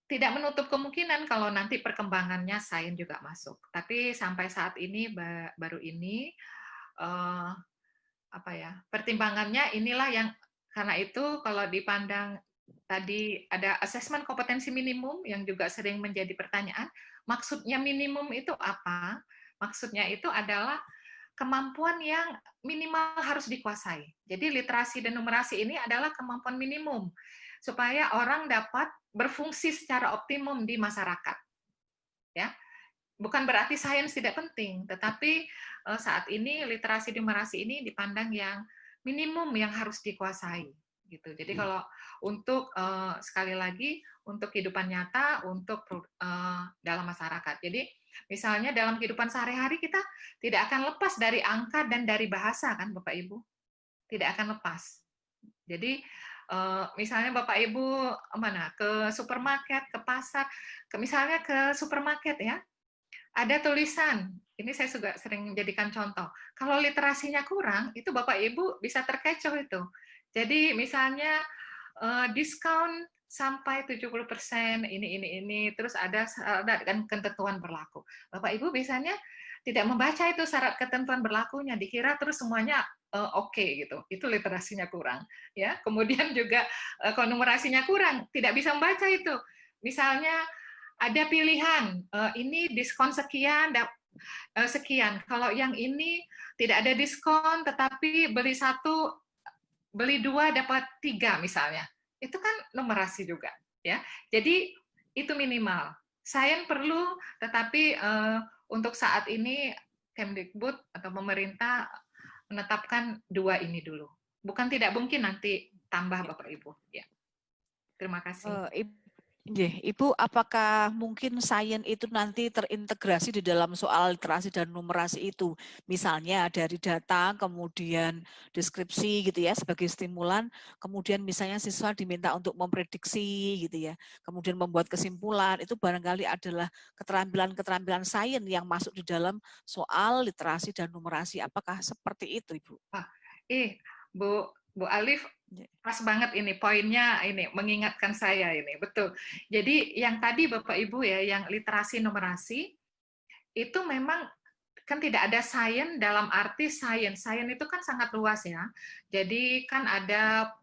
Tidak menutup kemungkinan kalau nanti perkembangannya sains juga masuk. Tapi sampai saat ini, baru ini, pertimbangannya inilah yang, karena itu kalau dipandang tadi ada asesmen kompetensi minimum yang juga sering menjadi pertanyaan. Maksudnya minimum itu apa? Maksudnya itu adalah kemampuan yang minimal harus dikuasai. Jadi literasi dan numerasi ini adalah kemampuan minimum supaya orang dapat berfungsi secara optimum di masyarakat. Ya. Bukan berarti sains tidak penting, tetapi saat ini literasi dan numerasi ini dipandang yang minimum yang harus dikuasai. Gitu. Jadi kalau untuk sekali lagi untuk kehidupan nyata, untuk dalam masyarakat. Jadi misalnya dalam kehidupan sehari-hari kita tidak akan lepas dari angka dan dari bahasa kan Bapak Ibu, tidak akan lepas. Jadi misalnya Bapak Ibu ke supermarket, ke pasar, misalnya ke supermarket ya, ada tulisan. Ini saya juga sering menjadikan contoh. Kalau literasinya kurang, itu Bapak Ibu bisa terkecoh itu. Jadi misalnya diskon sampai 70%, ini, terus ada syarat dan ketentuan berlaku. Bapak Ibu biasanya tidak membaca itu syarat ketentuan berlakunya, dikira terus semuanya oke gitu. Itu literasinya kurang, ya. Kemudian juga numerasinya kurang, tidak bisa membaca itu. Misalnya ada pilihan ini diskon sekian, sekian. Kalau yang ini tidak ada diskon, tetapi beli satu, beli dua dapat tiga misalnya. Itu kan numerasi juga, ya. Jadi itu minimal. Sains perlu, tetapi untuk saat ini Kemdikbud atau pemerintah menetapkan dua ini dulu. Bukan tidak mungkin nanti tambah Bapak Ibu. Ya. Terima kasih. Ibu, apakah mungkin sains itu nanti terintegrasi di dalam soal literasi dan numerasi itu? Misalnya dari data, kemudian deskripsi gitu ya sebagai stimulan, kemudian misalnya siswa diminta untuk memprediksi gitu ya, kemudian membuat kesimpulan, itu barangkali adalah keterampilan-keterampilan sains yang masuk di dalam soal literasi dan numerasi. Apakah seperti itu, Ibu? Bu Alif, pas banget ini poinnya, ini mengingatkan saya ini, betul. Jadi yang tadi Bapak Ibu ya, yang literasi numerasi itu memang kan tidak ada sains dalam arti sains. Sains itu kan sangat luas ya. Jadi kan ada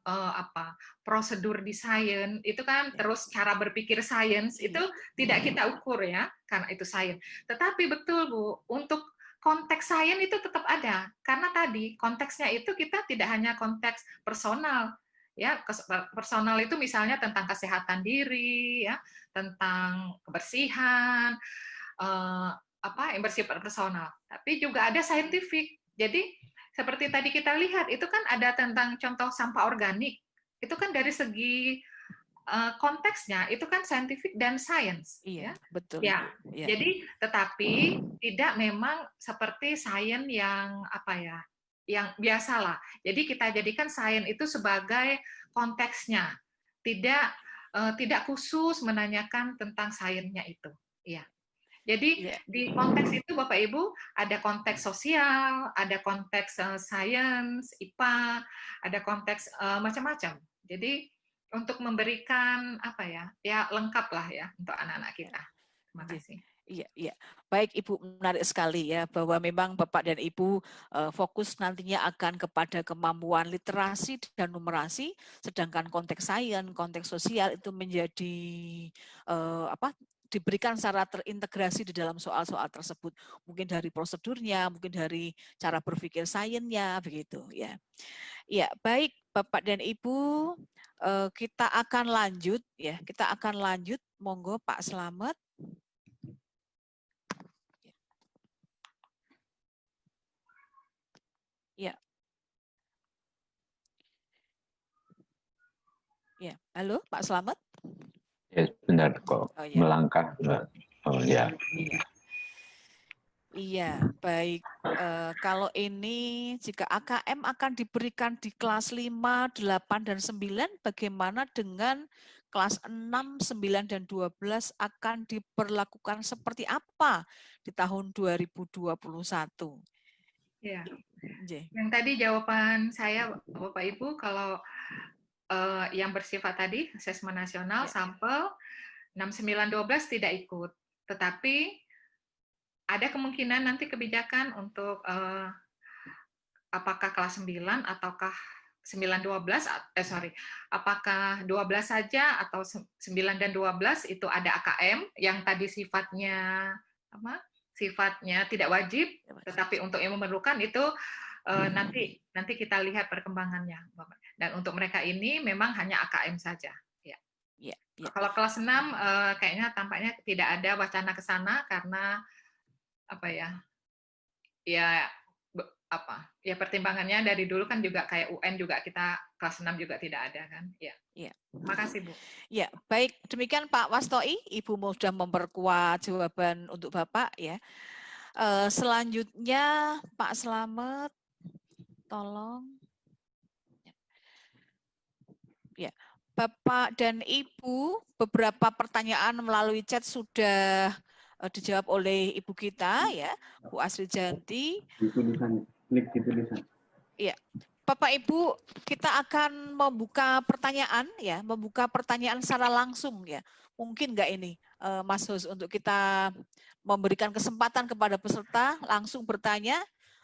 prosedur di sains itu kan, terus cara berpikir sains itu tidak kita ukur ya, karena itu sains. Tetapi betul Bu, untuk konteks sains itu tetap ada, karena tadi konteksnya itu kita tidak hanya konteks personal, ya. Personal itu misalnya tentang kesehatan diri, ya, tentang kebersihan, yang bersifat personal, tapi juga ada saintifik. Jadi seperti tadi kita lihat itu kan ada tentang contoh sampah organik, itu kan dari segi konteksnya itu kan saintifik dan sains. Iya, betul. Ya, ya. Jadi tetapi tidak memang seperti sains yang yang biasalah. Jadi kita jadikan sains itu sebagai konteksnya, tidak khusus menanyakan tentang sainsnya itu. Iya. Jadi di konteks itu Bapak Ibu ada konteks sosial, ada konteks sains, IPA, ada konteks macam-macam. Jadi untuk memberikan lengkap lah ya untuk anak-anak kita. Terima kasih. Iya. Baik Ibu, menarik sekali ya bahwa memang Bapak dan Ibu fokus nantinya akan kepada kemampuan literasi dan numerasi, sedangkan konteks sains, konteks sosial itu menjadi diberikan secara terintegrasi di dalam soal-soal tersebut. Mungkin dari prosedurnya, mungkin dari cara berpikir sainsnya, begitu ya. Ya, baik Bapak dan Ibu, kita akan lanjut ya. Kita akan lanjut. Monggo Pak Slamet. Ya. Ya, halo Pak Slamet. Ya, benar kok. Oh, ya. Melangkah. Oh ya. Iya, baik. Kalau ini jika AKM akan diberikan di kelas 5, 8, dan 9, bagaimana dengan kelas 6, 9, dan 12 akan diperlakukan seperti apa di tahun 2021? Ya. Yang tadi jawaban saya Bapak Ibu, kalau yang bersifat tadi asesmen nasional sampel 6, 9, 12 tidak ikut, tetapi ada kemungkinan nanti kebijakan untuk apakah kelas 9 ataukah 9, 12, apakah 12 saja atau 9 dan 12 itu ada AKM yang tadi sifatnya tidak wajib, tetapi untuk yang memerlukan itu nanti kita lihat perkembangannya. Dan untuk mereka ini memang hanya AKM saja. Ya. Kalau kelas 6 kayaknya tampaknya tidak ada wacana ke sana karena pertimbangannya dari dulu kan juga kayak UN juga kita kelas 6 juga tidak ada kan. Ya. Terima kasih Bu. Ya, baik. Demikian Pak Wastoi, Ibu sudah memperkuat jawaban untuk Bapak ya. Selanjutnya Pak Slamet, tolong. Ya, Bapak dan Ibu, beberapa pertanyaan melalui chat sudah dijawab oleh Ibu kita ya, Bu Asri Janti. Di tulisan, klik di tulisan. Iya. Bapak Ibu, kita akan membuka pertanyaan ya, membuka pertanyaan secara langsung ya. Mungkin nggak ini, Mas Hus, untuk kita memberikan kesempatan kepada peserta langsung bertanya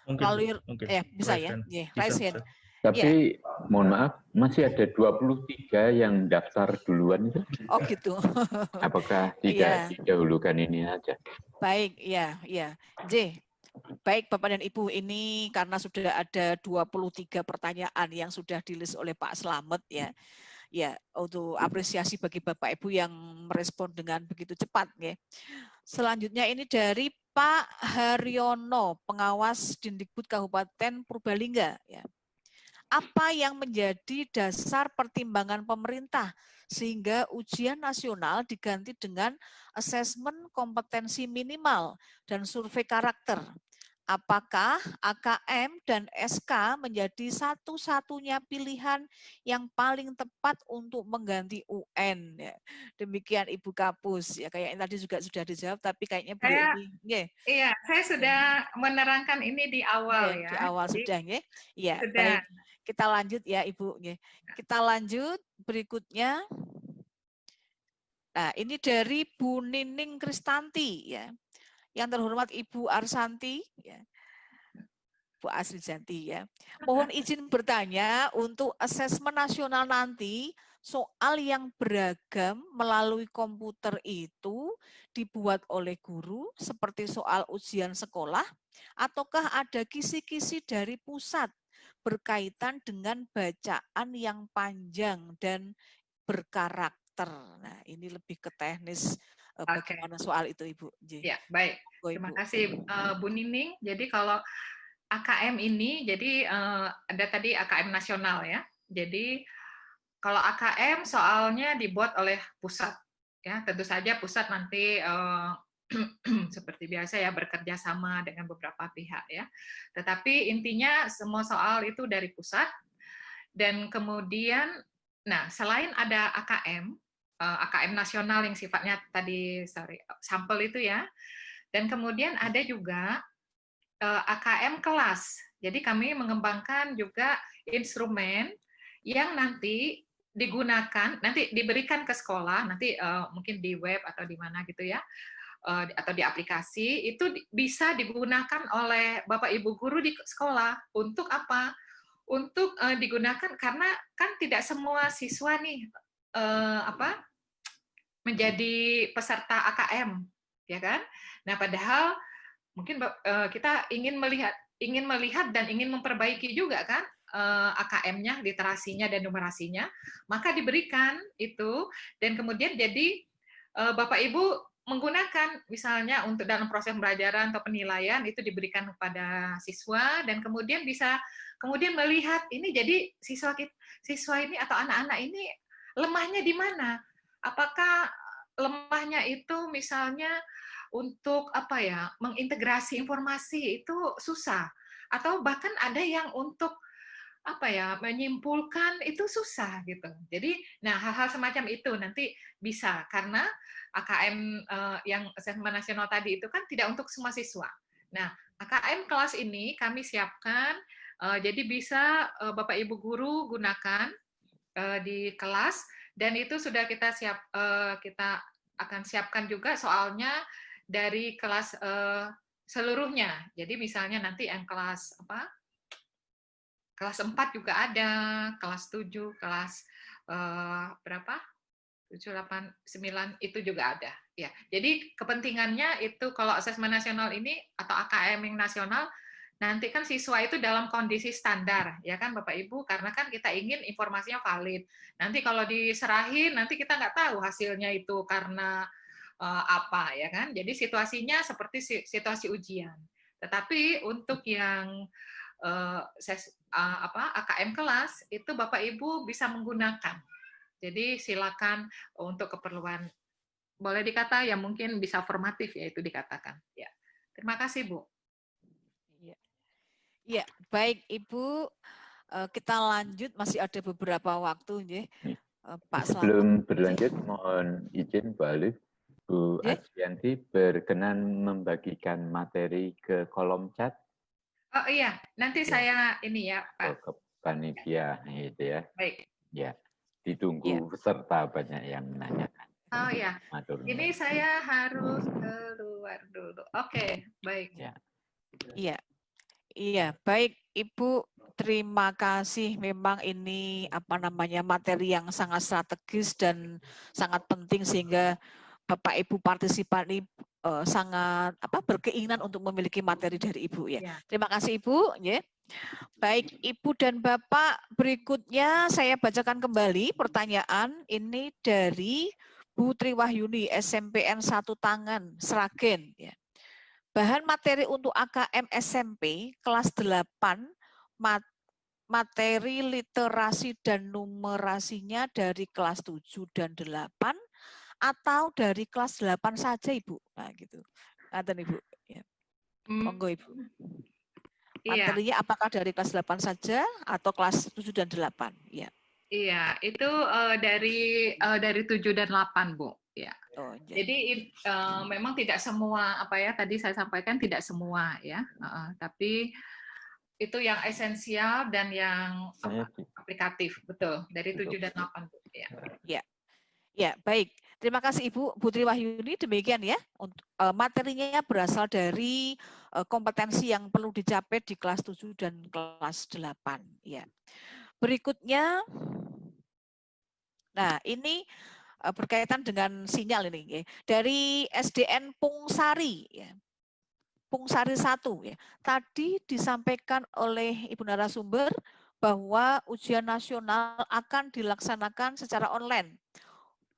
melalui bisa Raise ya, hand. raise Bisa, hand. bisa. Ya. Tapi mohon maaf, masih ada 23 yang daftar duluan itu. Oh gitu. Apakah Iya. tidak didahulukan ini aja? Baik, ya, ya. J. Baik Bapak dan Ibu, ini karena sudah ada 23 pertanyaan yang sudah di-list oleh Pak Slamet ya. Ya, untuk apresiasi bagi Bapak Ibu yang merespon dengan begitu cepat ya. Selanjutnya ini dari Pak Haryono, pengawas Dindikbud Kabupaten Purbalingga ya. Apa yang menjadi dasar pertimbangan pemerintah sehingga ujian nasional diganti dengan asesmen kompetensi minimal dan survei karakter? Apakah AKM dan SK menjadi satu-satunya pilihan yang paling tepat untuk mengganti UN? Ya. Demikian Ibu Kapus. Ya, kayaknya tadi juga sudah dijawab, tapi kayaknya beliau ini. Iya, saya sudah menerangkan ini di awal ya. Di awal Jadi, sudah, ya. Iya, sudah. baik. Kita lanjut ya, Ibu. Kita lanjut berikutnya. Nah, ini dari Bu Nining Kristanti ya. Yang terhormat Ibu Arsanti ya. Bu Asrijanti ya. Mohon izin bertanya untuk asesmen nasional nanti soal yang beragam melalui komputer itu dibuat oleh guru seperti soal ujian sekolah ataukah ada kisi-kisi dari pusat berkaitan dengan bacaan yang panjang dan berkarakter. Nah, ini lebih ke teknis bagaimana soal itu, Ibu. Ya, baik. Terima kasih Bu Nining. Jadi kalau AKM ini, jadi ada tadi AKM nasional ya. Jadi kalau AKM soalnya dibuat oleh pusat, ya tentu saja pusat nanti seperti biasa ya bekerja sama dengan beberapa pihak ya. Tetapi intinya semua soal itu dari pusat dan kemudian, nah selain ada AKM, AKM nasional yang sifatnya tadi sampel itu ya, dan kemudian ada juga AKM kelas. Jadi kami mengembangkan juga instrumen yang nanti digunakan, nanti diberikan ke sekolah, nanti mungkin di web atau di mana gitu ya, atau di aplikasi, itu bisa digunakan oleh Bapak Ibu guru di sekolah. Untuk apa? Untuk digunakan karena kan tidak semua siswa nih menjadi peserta AKM, ya kan? Nah, padahal mungkin kita ingin melihat dan ingin memperbaiki juga kan AKM-nya, literasinya dan numerasinya, maka diberikan itu dan kemudian jadi Bapak Ibu menggunakan misalnya untuk dalam proses pembelajaran atau penilaian itu diberikan kepada siswa dan kemudian bisa kemudian melihat ini jadi siswa ini atau anak-anak ini lemahnya di mana? Apakah lemahnya itu misalnya untuk mengintegrasi informasi itu susah atau bahkan ada yang untuk menyimpulkan itu susah gitu. Jadi nah hal-hal semacam itu nanti bisa karena AKM yang asesmen nasional tadi itu kan tidak untuk semua siswa. Nah, AKM kelas ini kami siapkan jadi bisa Bapak Ibu guru gunakan di kelas dan itu sudah kita akan siapkan juga soalnya dari kelas seluruhnya. Jadi misalnya nanti yang kelas kelas 4 juga ada, kelas 7, kelas berapa? 7, 8, 9 itu juga ada. Ya. Jadi kepentingannya itu kalau asesmen nasional ini atau AKM yang nasional nanti kan siswa itu dalam kondisi standar, ya kan Bapak Ibu, karena kan kita ingin informasinya valid. Nanti kalau diserahin, nanti kita nggak tahu hasilnya itu karena apa, ya kan? Jadi situasinya seperti situasi ujian. Tetapi untuk yang AKM kelas, itu Bapak Ibu bisa menggunakan. Jadi silakan untuk keperluan, boleh dikata ya mungkin bisa formatif ya itu dikatakan. Ya. Terima kasih Bu. Ya, baik Ibu, kita lanjut masih ada beberapa waktu ya. Pak Sebelum berlanjut, mohon izin Bu Alif, Bu Asrianti berkenan membagikan materi ke kolom chat. Oh iya, nanti saya ini ya Pak. panitia itu ya. Baik. Ya, ditunggu peserta banyak yang menanyakan. Oh ya, Matur ini nuwun. saya harus keluar dulu. Oke, baik. Ya. Iya, iya, baik Ibu. Terima kasih. Memang ini materi yang sangat strategis dan sangat penting sehingga Bapak Ibu partisipan ini sangat berkeinginan untuk memiliki materi dari Ibu ya. Ya. Terima kasih Ibu. Ya. Baik Ibu dan Bapak, berikutnya saya bacakan kembali pertanyaan ini dari Bu Triwahyuni, SMPN 1 Tangan, Sragen. Ya. Bahan materi untuk AKM SMP kelas 8, materi literasi dan numerasinya dari kelas 7 dan 8, atau dari kelas 8 saja Ibu. Nah gitu. Ngaten Ibu. Ya. Monggo Ibu. Materinya apakah dari kelas 8 saja atau kelas 7 dan 8? Ya. Iya, itu dari 7 dan 8, Bu. Ya. Oh, ya. Jadi memang tidak semua tadi saya sampaikan tidak semua ya. Tapi itu yang esensial dan yang aplikatif, betul. Dari 7 dan 8, Bu. Ya. Ya. Ya, baik. Terima kasih Ibu Putri Wahyuni. Demikian ya. Untuk materinya berasal dari kompetensi yang perlu dicapai di kelas 7 dan kelas 8. Ya. Berikutnya, nah ini berkaitan dengan sinyal ini. Ya. Dari SDN Pungsari. Ya. Pungsari 1. Ya. Tadi disampaikan oleh Ibu narasumber bahwa ujian nasional akan dilaksanakan secara online.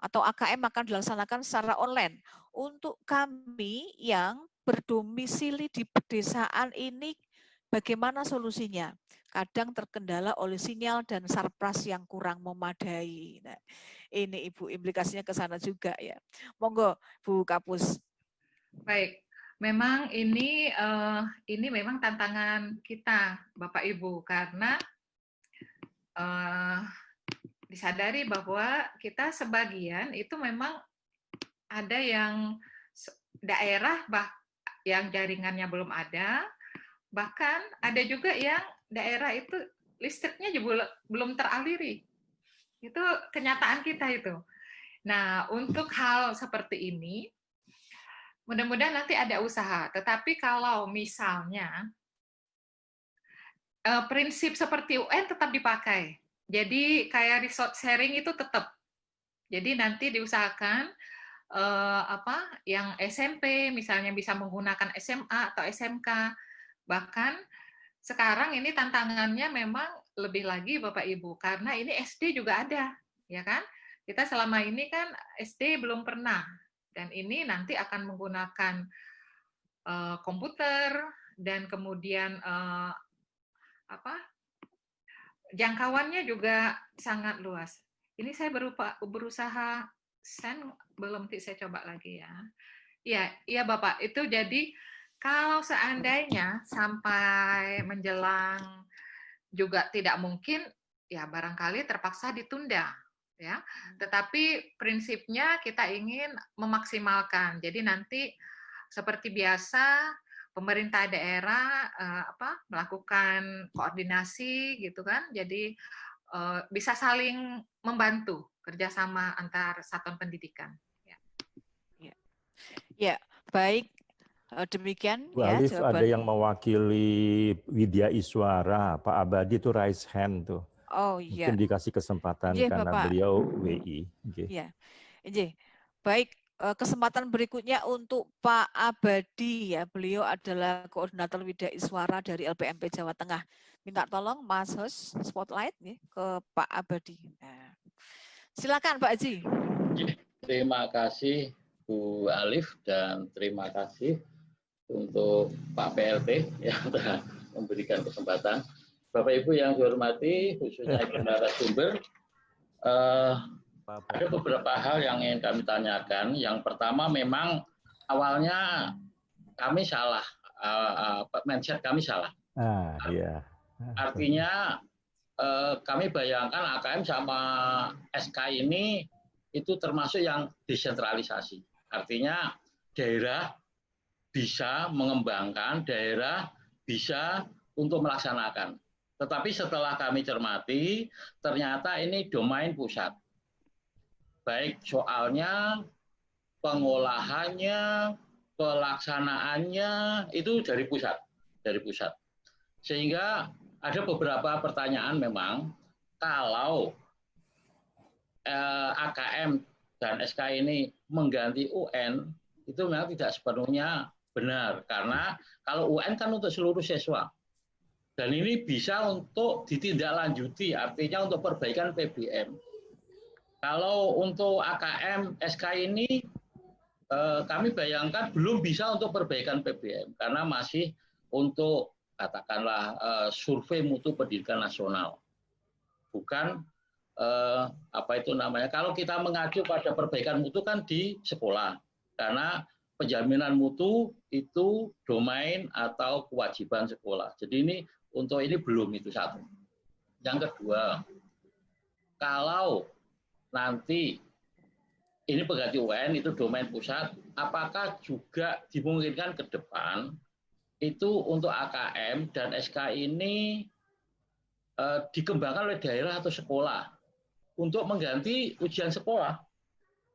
Atau AKM akan dilaksanakan secara online. Untuk kami yang berdomisili di pedesaan ini, bagaimana solusinya? Kadang terkendala oleh sinyal dan sarpras yang kurang memadai. Nah, ini Ibu, implikasinya ke sana juga ya. Monggo, Bu Kapus. Baik, memang ini memang tantangan kita, Bapak Ibu, karena disadari bahwa kita sebagian itu memang ada yang daerah yang jaringannya belum ada, bahkan ada juga yang daerah itu listriknya juga belum teraliri. Itu kenyataan kita itu. Nah, untuk hal seperti ini, mudah-mudahan nanti ada usaha. Tetapi kalau misalnya prinsip seperti UN tetap dipakai. Jadi kayak resource sharing itu tetap. Jadi nanti diusahakan yang SMP misalnya bisa menggunakan SMA atau SMK. Bahkan sekarang ini tantangannya memang lebih lagi Bapak Ibu karena ini SD juga ada, ya kan? Kita selama ini kan SD belum pernah dan ini nanti akan menggunakan komputer dan kemudian jangkauannya juga sangat luas. Ini saya berusaha belum saya coba lagi ya. Iya Bapak, itu jadi kalau seandainya sampai menjelang juga tidak mungkin, ya barangkali terpaksa ditunda. Ya, tetapi prinsipnya kita ingin memaksimalkan. Jadi nanti seperti biasa pemerintah daerah melakukan koordinasi gitu kan. Jadi bisa saling membantu kerjasama antar satuan pendidikan. Ya, baik. Demikian Bu ya Alif, jawaban. ada yang mewakili Widya Iswara, Pak Abadi itu raise hand tuh. Oh iya. Mungkin dikasih kesempatan karena Bapak. beliau WI. Iya. Baik, kesempatan berikutnya untuk Pak Abadi ya. Beliau adalah koordinator Widya Iswara dari LPMP Jawa Tengah. Minta tolong Mas Host spotlight nih ke Pak Abadi. Nah, silakan Pak Haji. Terima kasih Bu Alif dan terima kasih untuk Pak PLT yang telah memberikan kesempatan. Bapak Ibu yang saya hormati, khususnya Ibu narasumber, ada beberapa hal yang ingin kami tanyakan. Yang pertama memang awalnya kami salah, mindset kami salah. Iya. Artinya kami bayangkan AKM sama SK ini itu termasuk yang desentralisasi. Artinya daerah bisa mengembangkan, daerah bisa untuk melaksanakan. Tetapi setelah kami cermati, ternyata ini domain pusat. Baik soalnya, pengolahannya, pelaksanaannya, itu dari pusat. Sehingga ada beberapa pertanyaan memang, kalau AKM dan SK ini mengganti UN, itu memang tidak sepenuhnya benar. Karena kalau UN kan untuk seluruh siswa. Dan ini bisa untuk ditindaklanjuti, artinya untuk perbaikan PBM. Kalau untuk AKM, SK ini, kami bayangkan belum bisa untuk perbaikan PBM. Karena masih untuk, katakanlah, survei mutu pendidikan nasional. Bukan apa itu namanya, kalau kita mengacu pada perbaikan mutu kan di sekolah, karena penjaminan mutu itu domain atau kewajiban sekolah. Jadi ini untuk ini belum, itu satu. Yang kedua, kalau nanti ini pengganti UN itu domain pusat, apakah juga dimungkinkan ke depan itu untuk AKM dan SK ini dikembangkan oleh daerah atau sekolah untuk mengganti ujian sekolah.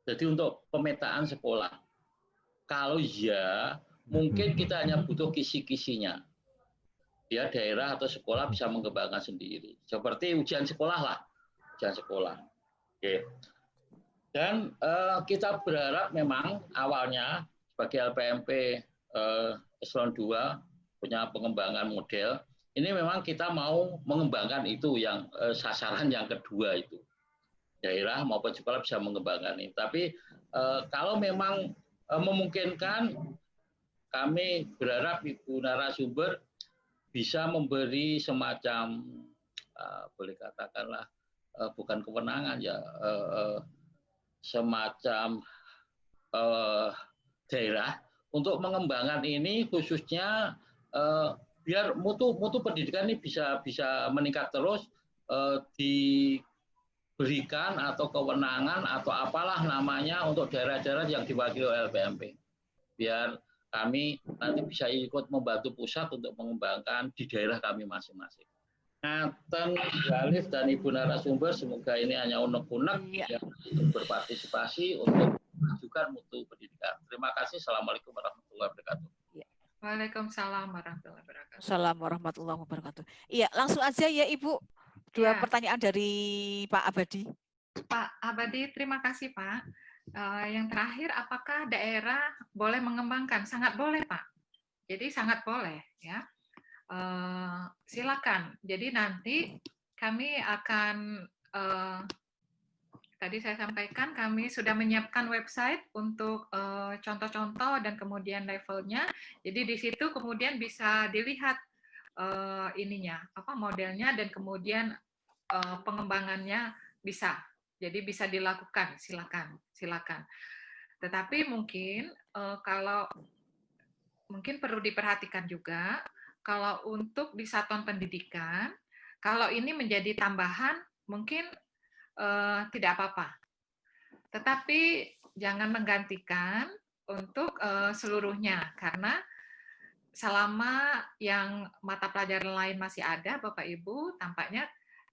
Jadi untuk pemetaan sekolah. Kalau ya, mungkin kita hanya butuh kisi-kisinya. Ya, daerah atau sekolah bisa mengembangkan sendiri. Seperti ujian sekolah lah. Ujian sekolah. Oke. Dan kita berharap memang awalnya sebagai LPMP Eselon 2 punya pengembangan model. Ini memang kita mau mengembangkan itu yang sasaran yang kedua itu. Daerah maupun sekolah bisa mengembangkan ini. Tapi kalau memang memungkinkan, kami berharap Ibu narasumber bisa memberi semacam, boleh katakanlah, bukan kewenangan ya, semacam daerah untuk mengembangkan ini, khususnya biar mutu pendidikan ini bisa meningkat terus, diberikan atau kewenangan atau apalah namanya untuk daerah-daerah yang diwakili oleh LPMP. Biar kami nanti bisa ikut membantu pusat untuk mengembangkan di daerah kami masing-masing. Ngaten Bu Alif dan Ibu narasumber, semoga ini hanya unek-unek yang berpartisipasi untuk mengajukan mutu pendidikan. Terima kasih. Assalamualaikum warahmatullahi wabarakatuh. Waalaikumsalam warahmatullahi wabarakatuh. Assalamualaikum warahmatullahi wabarakatuh. Iya, langsung aja ya Ibu. Dua pertanyaan dari Pak Abadi. Pak Abadi, terima kasih Pak. Yang terakhir, apakah daerah boleh mengembangkan? Sangat boleh Pak. Jadi sangat boleh ya. Silakan. Jadi nanti kami akan, tadi saya sampaikan, kami sudah menyiapkan website untuk contoh-contoh dan kemudian levelnya. Jadi di situ kemudian bisa dilihat ininya, modelnya, dan kemudian pengembangannya bisa. Jadi bisa dilakukan, silakan. Tetapi mungkin kalau mungkin perlu diperhatikan juga, kalau untuk di satuan pendidikan, kalau ini menjadi tambahan, mungkin tidak apa-apa. Tetapi jangan menggantikan untuk seluruhnya, karena selama yang mata pelajaran lain masih ada, Bapak Ibu, tampaknya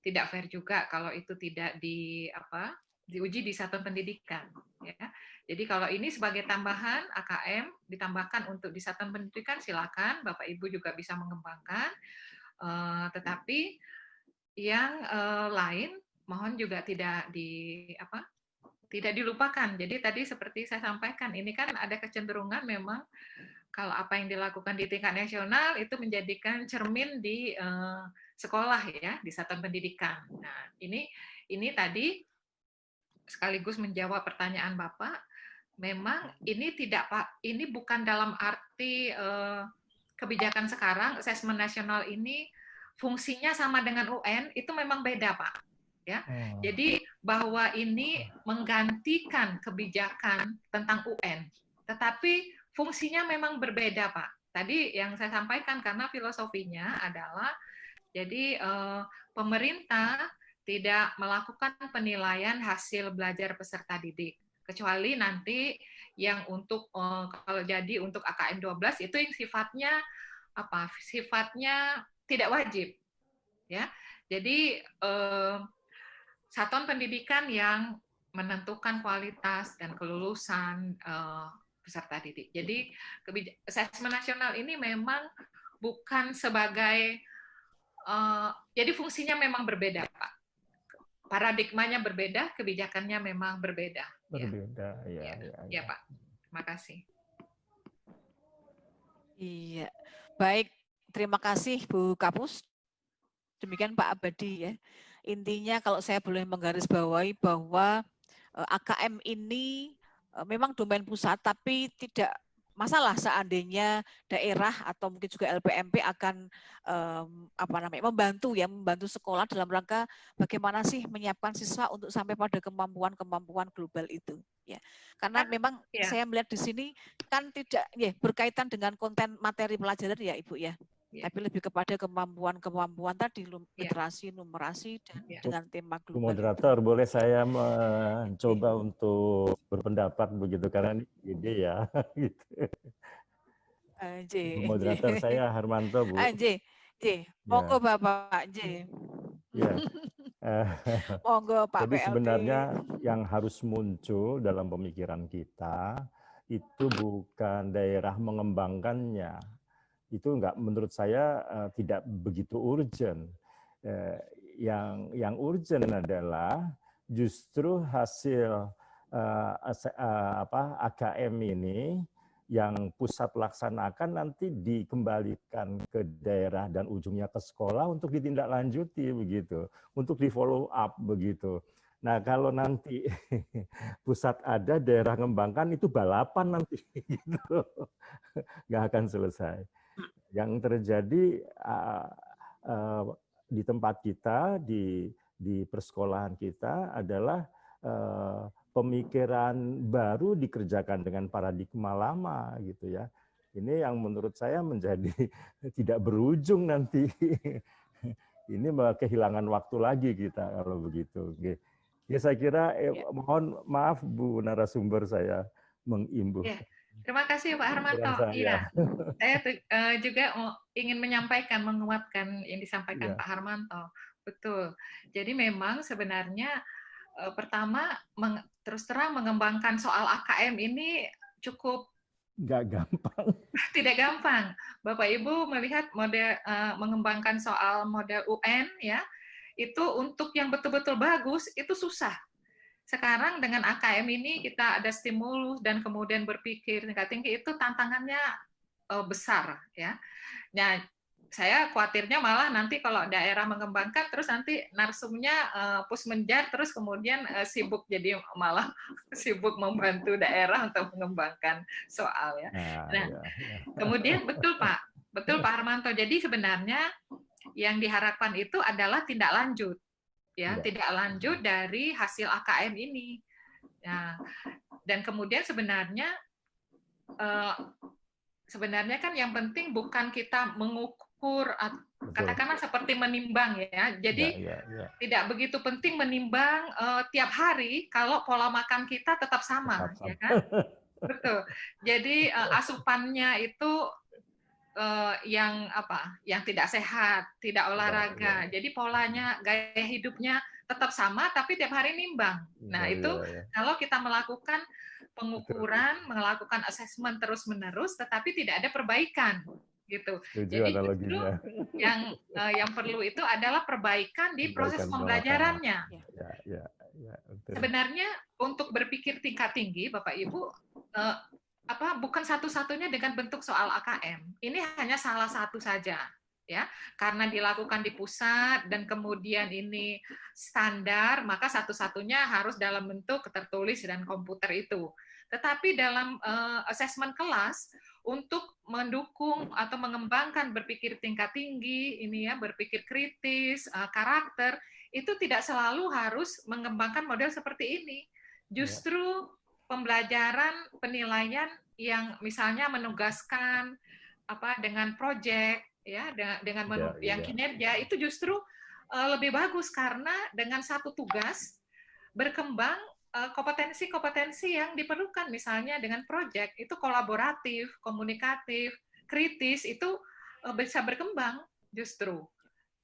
tidak fair juga kalau itu tidak diuji di satuan pendidikan. Ya. Jadi kalau ini sebagai tambahan AKM ditambahkan untuk di satuan pendidikan, silakan Bapak Ibu juga bisa mengembangkan. Tetapi yang lain mohon juga tidak dilupakan. Jadi tadi seperti saya sampaikan, ini kan ada kecenderungan memang kalau apa yang dilakukan di tingkat nasional itu menjadikan cermin di sekolah ya, di satuan pendidikan. Nah, ini tadi sekaligus menjawab pertanyaan Bapak. Memang ini ini bukan dalam arti kebijakan sekarang, asesmen nasional ini fungsinya sama dengan UN, itu memang beda Pak. Ya, jadi bahwa ini menggantikan kebijakan tentang UN, tetapi fungsinya memang berbeda, Pak. Tadi yang saya sampaikan karena filosofinya adalah jadi pemerintah tidak melakukan penilaian hasil belajar peserta didik, kecuali nanti yang untuk kalau jadi untuk AKM 12 itu yang sifatnya sifatnya tidak wajib. ya. Jadi satuan pendidikan yang menentukan kualitas dan kelulusan peserta didik. Jadi asesmen nasional ini memang bukan sebagai jadi fungsinya memang berbeda, Pak. Paradigmanya berbeda, kebijakannya memang berbeda. Berbeda, ya. Ya, Pak. Terima kasih. Iya, baik. Terima kasih Bu Kapus. Demikian Pak Abadi ya. Intinya kalau saya boleh menggarisbawahi bahwa AKM ini memang domain pusat, tapi tidak masalah seandainya daerah atau mungkin juga LPMP akan membantu sekolah dalam rangka bagaimana sih menyiapkan siswa untuk sampai pada kemampuan global itu ya. Karena memang saya melihat di sini kan tidak berkaitan dengan konten materi pelajaran ya Ibu ya. Tapi lebih kepada kemampuan tadi, literasi, numerasi, dan dengan tema global. Moderator, boleh saya mencoba untuk berpendapat begitu, karena ini ide ya. Gitu. Moderator saya Harmanto, Bu. Monggo Bapak, Ya. Monggo Pak Jadi PLT. sebenarnya yang harus muncul dalam pemikiran kita, itu bukan daerah mengembangkannya. Itu menurut saya tidak begitu urgent. Yang urgent adalah justru hasil AKM ini yang pusat laksanakan nanti dikembalikan ke daerah dan ujungnya ke sekolah untuk ditindaklanjuti begitu, untuk di follow up begitu. Nah kalau nanti pusat ada, daerah ngembangkan, itu balapan nanti gitu, nggak akan selesai. Yang terjadi di tempat kita, di persekolahan kita adalah pemikiran baru dikerjakan dengan paradigma lama gitu ya. Ini yang menurut saya menjadi tidak berujung nanti. Ini kehilangan waktu lagi kita kalau begitu. Ya saya kira mohon maaf Bu narasumber, saya mengimbuh. Terima kasih Pak Harmanto. Iya, saya juga ingin menyampaikan, menguatkan yang disampaikan Pak Harmanto. Betul. Jadi memang sebenarnya pertama terus terang mengembangkan soal AKM ini cukup nggak gampang. Tidak gampang. Bapak Ibu melihat model mengembangkan soal model UN ya, itu untuk yang betul-betul bagus itu susah. Sekarang dengan AKM ini kita ada stimulus dan kemudian berpikir tingkat tinggi, itu tantangannya besar ya. Nah, saya khawatirnya malah nanti kalau daerah mengembangkan terus nanti narsumnya pusmenjar, terus kemudian sibuk, jadi malah sibuk membantu daerah untuk mengembangkan soal ya. Nah, kemudian betul Pak Harmanto. Jadi sebenarnya yang diharapkan itu adalah tindak lanjut ya, tindak lanjut dari hasil AKM ini. Nah, dan kemudian sebenarnya kan yang penting bukan kita mengukur, katakanlah seperti menimbang ya. Jadi tidak begitu penting menimbang tiap hari kalau pola makan kita tetap sama, ya kan? Betul. Jadi asupannya itu yang tidak sehat, tidak olahraga. Jadi polanya, gaya hidupnya tetap sama, tapi tiap hari nimbang. Nah itu kalau kita melakukan pengukuran, melakukan asesmen terus-menerus, tetapi tidak ada perbaikan, gitu. Jadi justru yang perlu itu adalah perbaikan di proses pembelajarannya. Sebenarnya untuk berpikir tingkat tinggi, Bapak Ibu, bukan satu-satunya dengan bentuk soal AKM. Ini hanya salah satu saja, ya. Karena dilakukan di pusat dan kemudian ini standar, maka satu-satunya harus dalam bentuk tertulis dan komputer itu. Tetapi dalam asesmen kelas untuk mendukung atau mengembangkan berpikir tingkat tinggi, ini ya, berpikir kritis, karakter, itu tidak selalu harus mengembangkan model seperti ini. Justru pembelajaran, penilaian yang misalnya menugaskan dengan proyek ya, dengan yang kinerja, itu justru lebih bagus karena dengan satu tugas berkembang kompetensi-kompetensi yang diperlukan, misalnya dengan proyek itu kolaboratif, komunikatif, kritis, itu bisa berkembang justru.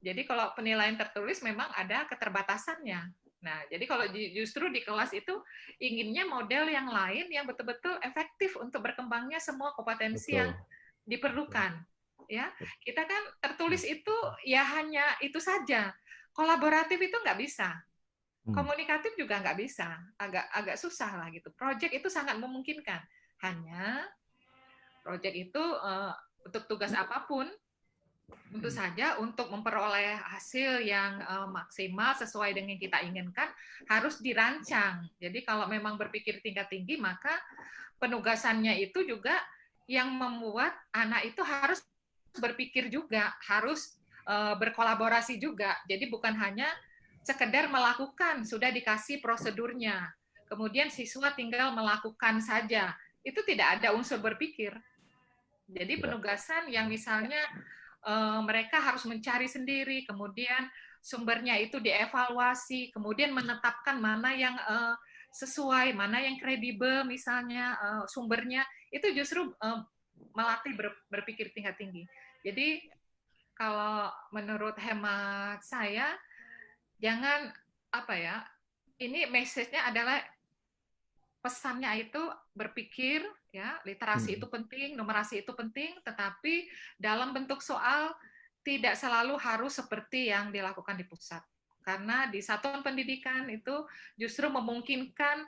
Jadi kalau penilaian tertulis memang ada keterbatasannya. Nah, jadi kalau justru di kelas itu inginnya model yang lain yang betul-betul efektif untuk berkembangnya semua kompetensi yang diperlukan. Ya, kita kan tertulis itu ya hanya itu saja. Kolaboratif itu nggak bisa. Komunikatif juga nggak bisa. Agak susah lah gitu. Project itu sangat memungkinkan. Hanya project itu untuk tugas apapun, tentu saja untuk memperoleh hasil yang maksimal sesuai dengan yang kita inginkan harus dirancang. Jadi kalau memang berpikir tingkat tinggi, maka penugasannya itu juga yang membuat anak itu harus berpikir juga, harus berkolaborasi juga. Jadi bukan hanya sekedar melakukan, sudah dikasih prosedurnya. Kemudian siswa tinggal melakukan saja. Itu tidak ada unsur berpikir. Jadi penugasan yang misalnya mereka harus mencari sendiri, kemudian sumbernya itu dievaluasi, kemudian menetapkan mana yang sesuai, mana yang kredibel misalnya sumbernya, itu justru melatih berpikir tingkat tinggi. Jadi kalau menurut hemat saya, jangan ini message-nya adalah pesannya itu berpikir, ya, literasi itu penting, numerasi itu penting, tetapi dalam bentuk soal tidak selalu harus seperti yang dilakukan di pusat. Karena di satuan pendidikan itu justru memungkinkan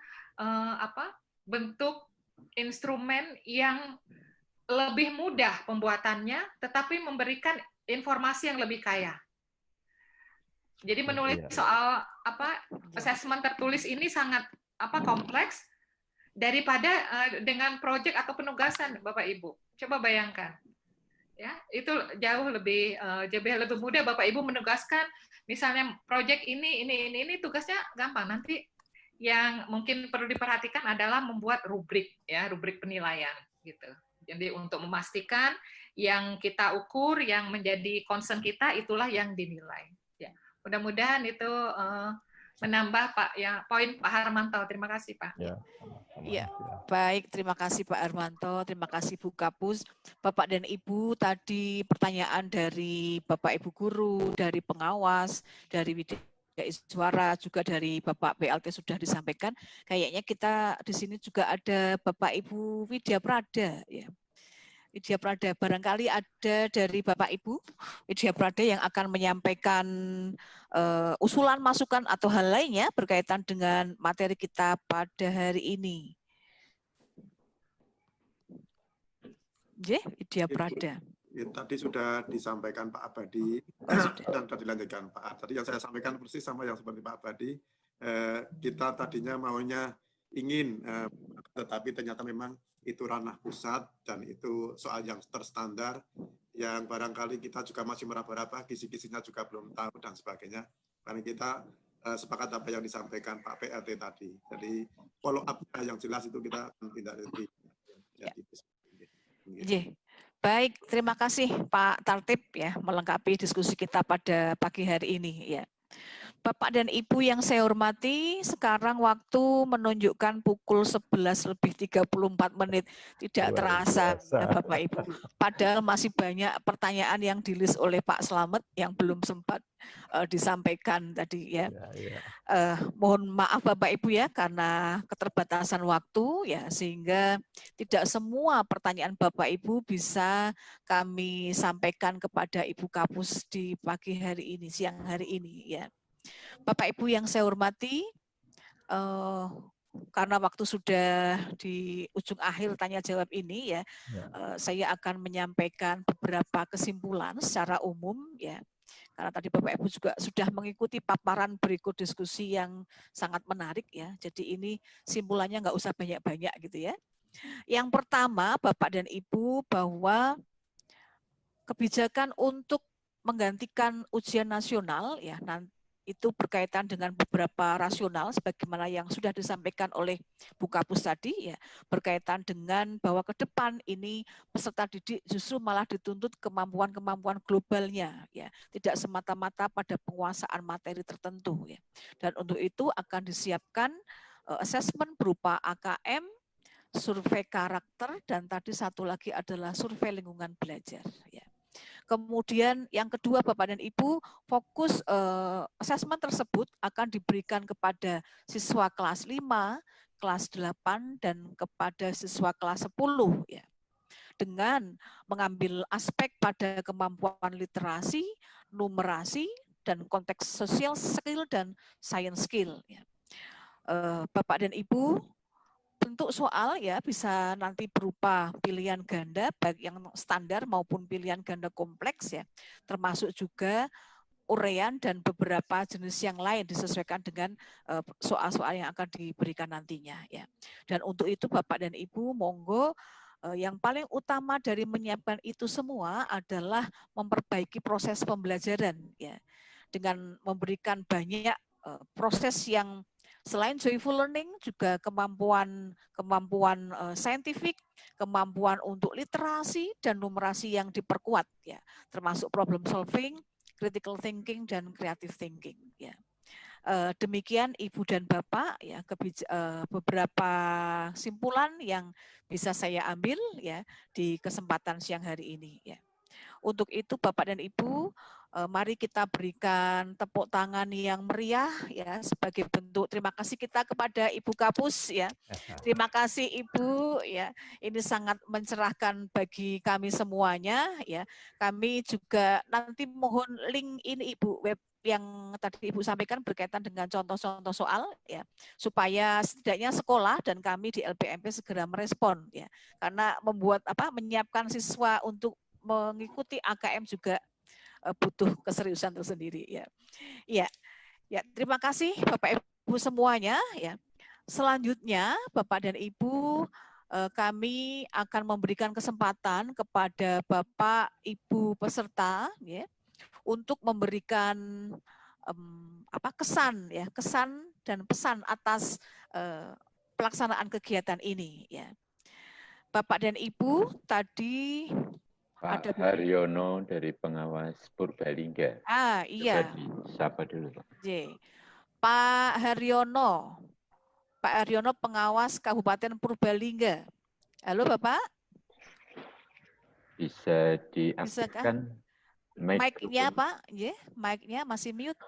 bentuk instrumen yang lebih mudah pembuatannya, tetapi memberikan informasi yang lebih kaya. Jadi menulis soal assessment tertulis ini sangat kompleks daripada dengan proyek atau penugasan, Bapak Ibu. Coba bayangkan, ya, itu jauh lebih mudah. Bapak Ibu menugaskan, misalnya proyek ini tugasnya gampang. Nanti yang mungkin perlu diperhatikan adalah membuat rubrik, ya, rubrik penilaian, gitu. Jadi untuk memastikan yang kita ukur, yang menjadi concern kita, itulah yang dinilai. Ya, mudah-mudahan itu menambah poin Pak Harmanto. Terima kasih, Pak. Ya, baik. Terima kasih Pak Harmanto. Terima kasih Bu Kapus. Bapak dan Ibu, tadi pertanyaan dari Bapak Ibu guru, dari pengawas, dari Widya Iswara, juga dari Bapak BLT sudah disampaikan. Kayaknya kita di sini juga ada Bapak Ibu Widya Prada, ya. Widya Prada, barangkali ada dari Bapak Ibu Widya Prada yang akan menyampaikan usulan, masukan, atau hal lainnya berkaitan dengan materi kita pada hari ini. Widya Prada. Ya, tadi sudah disampaikan Pak Abadi dan sudah dilanjutkan Pak. Tadi yang saya sampaikan persis sama yang seperti Pak Abadi. Kita tadinya maunya ingin, tetapi ternyata memang itu ranah pusat dan itu soal yang terstandar yang barangkali kita juga masih meraba-raba, kisi-kisinya juga belum tahu dan sebagainya. Karena kita sepakat apa yang disampaikan Pak PLT tadi. Jadi follow up yang jelas itu kita tindak lanjuti. Baik, terima kasih Pak Tartib ya melengkapi diskusi kita pada pagi hari ini ya. Bapak dan Ibu yang saya hormati, sekarang waktu menunjukkan pukul 11:34. Tidak terasa ya Bapak Ibu. Padahal masih banyak pertanyaan yang di-list oleh Pak Slamet yang belum sempat disampaikan tadi ya. Mohon maaf Bapak Ibu ya karena keterbatasan waktu ya, sehingga tidak semua pertanyaan Bapak Ibu bisa kami sampaikan kepada Ibu Kapus di pagi hari ini, siang hari ini ya. Bapak Ibu yang saya hormati, karena waktu sudah di ujung akhir tanya jawab ini ya, saya akan menyampaikan beberapa kesimpulan secara umum ya. Karena tadi Bapak Ibu juga sudah mengikuti paparan berikut diskusi yang sangat menarik ya. Jadi ini simpulannya nggak usah banyak-banyak gitu ya. Yang pertama Bapak dan Ibu, bahwa kebijakan untuk menggantikan ujian nasional ya itu berkaitan dengan beberapa rasional sebagaimana yang sudah disampaikan oleh Bu Kapus tadi ya, berkaitan dengan bahwa ke depan ini peserta didik justru malah dituntut kemampuan-kemampuan globalnya ya, tidak semata-mata pada penguasaan materi tertentu ya. Dan untuk itu akan disiapkan asesmen berupa AKM, survei karakter, dan tadi satu lagi adalah survei lingkungan belajar ya. Kemudian yang kedua, Bapak dan Ibu, fokus asesmen tersebut akan diberikan kepada siswa kelas 5, kelas 8, dan kepada siswa kelas 10 ya. Dengan mengambil aspek pada kemampuan literasi, numerasi, dan konteks sosial skill dan science skill ya. Bapak dan Ibu, bentuk soal ya bisa nanti berupa pilihan ganda baik yang standar maupun pilihan ganda kompleks ya, termasuk juga uraian dan beberapa jenis yang lain disesuaikan dengan soal-soal yang akan diberikan nantinya ya. Dan untuk itu Bapak dan Ibu monggo yang paling utama dari menyiapkan itu semua adalah memperbaiki proses pembelajaran ya, dengan memberikan banyak proses yang selain joyful learning juga kemampuan saintifik, kemampuan untuk literasi dan numerasi yang diperkuat ya, termasuk problem solving, critical thinking, dan creative thinking ya. Demikian Ibu dan Bapak ya, beberapa simpulan yang bisa saya ambil ya di kesempatan siang hari ini ya. Untuk itu Bapak dan Ibu, mari kita berikan tepuk tangan yang meriah ya sebagai bentuk terima kasih kita kepada Ibu Kapus ya. Terima kasih Ibu ya. Ini sangat mencerahkan bagi kami semuanya ya. Kami juga nanti mohon link ini Ibu, web yang tadi Ibu sampaikan berkaitan dengan contoh-contoh soal ya, supaya setidaknya sekolah dan kami di LPMP segera merespon ya. Karena menyiapkan siswa untuk mengikuti AKM juga butuh keseriusan tersendiri ya. Ya. Ya, terima kasih Bapak Ibu semuanya ya. Selanjutnya Bapak dan Ibu, kami akan memberikan kesempatan kepada Bapak Ibu peserta ya untuk memberikan kesan ya, kesan dan pesan atas pelaksanaan kegiatan ini ya. Bapak dan Ibu tadi Pak Haryono dari pengawas Purbalingga. Iya. Coba disapa dulu, Pak. Pak Haryono pengawas Kabupaten Purbalingga. Halo Bapak. Bisa diaktifkan mic-nya Pak? Mic-nya masih mute.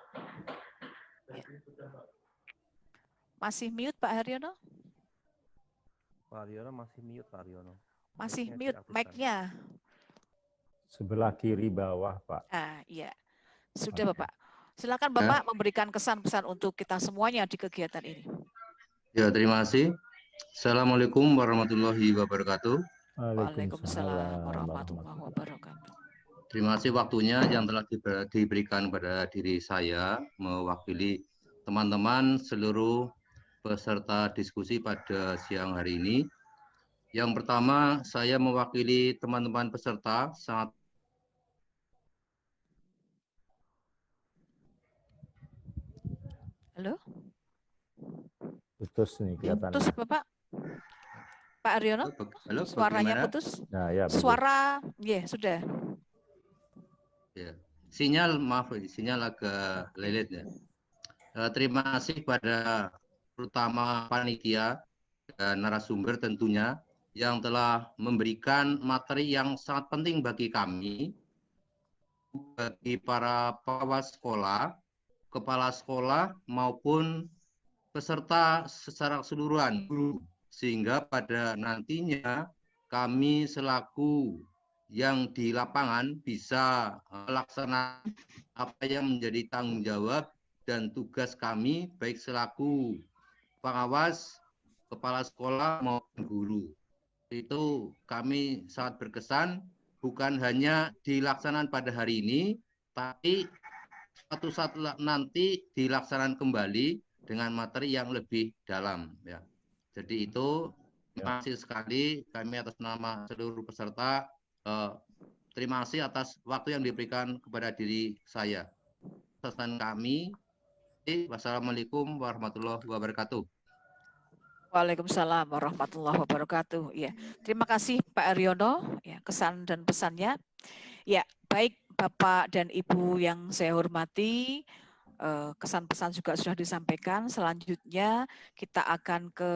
Masih mute Pak Haryono? Pak Haryono masih mute Pak Haryono. Masih mute mic-nya. Sebelah kiri bawah, Pak. Iya. Sudah Bapak. Silakan Bapak memberikan kesan-pesan untuk kita semuanya di kegiatan ini. Ya, terima kasih. Assalamualaikum warahmatullahi wabarakatuh. Waalaikumsalam warahmatullahi wabarakatuh. Terima kasih waktunya yang telah diberikan pada diri saya mewakili teman-teman seluruh peserta diskusi pada siang hari ini. Yang pertama, saya mewakili teman-teman peserta sangat Halo? Putus nih kelihatannya. Putus Bapak. Pak Haryono? Halo, suaranya bagaimana? putus. Nah, ya, suara, sudah. Ya. Sinyal, maaf, sinyal agak lelet ya. Terima kasih pada terutama panitia dan narasumber tentunya yang telah memberikan materi yang sangat penting bagi kami, bagi para pengawas sekolah, kepala sekolah maupun peserta secara keseluruhan guru, sehingga pada nantinya kami selaku yang di lapangan bisa melaksanakan apa yang menjadi tanggung jawab dan tugas kami baik selaku pengawas, kepala sekolah maupun guru. Itu kami sangat berkesan, bukan hanya dilaksanakan pada hari ini, tapi suatu saat nanti dilaksanakan kembali dengan materi yang lebih dalam ya. Jadi itu terima kasih sekali kami atas nama seluruh peserta, terima kasih atas waktu yang diberikan kepada diri saya. Pesan kami, wassalamualaikum warahmatullahi wabarakatuh. Waalaikumsalam warahmatullahi wabarakatuh. Ya, terima kasih Pak Haryono ya kesan dan pesannya. Ya, baik Bapak dan Ibu yang saya hormati, kesan pesan juga sudah disampaikan. Selanjutnya kita akan ke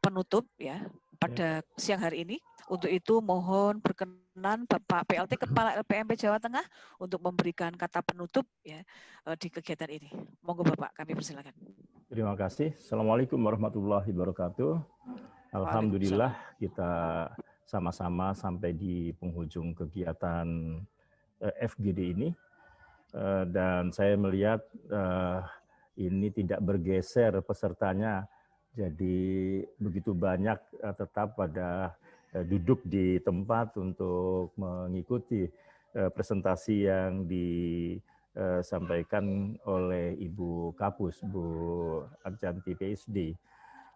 penutup ya pada siang hari ini. Untuk itu mohon berkenan Bapak PLT Kepala LPMP Jawa Tengah untuk memberikan kata penutup ya di kegiatan ini. Monggo Bapak, kami persilakan. Terima kasih. Assalamualaikum warahmatullahi wabarakatuh. Alhamdulillah kita sama-sama sampai di penghujung kegiatan FGD ini. Dan saya melihat ini tidak bergeser pesertanya. Jadi begitu banyak tetap pada duduk di tempat untuk mengikuti presentasi yang disampaikan oleh Ibu Kapus, Bu Arjanti PhD.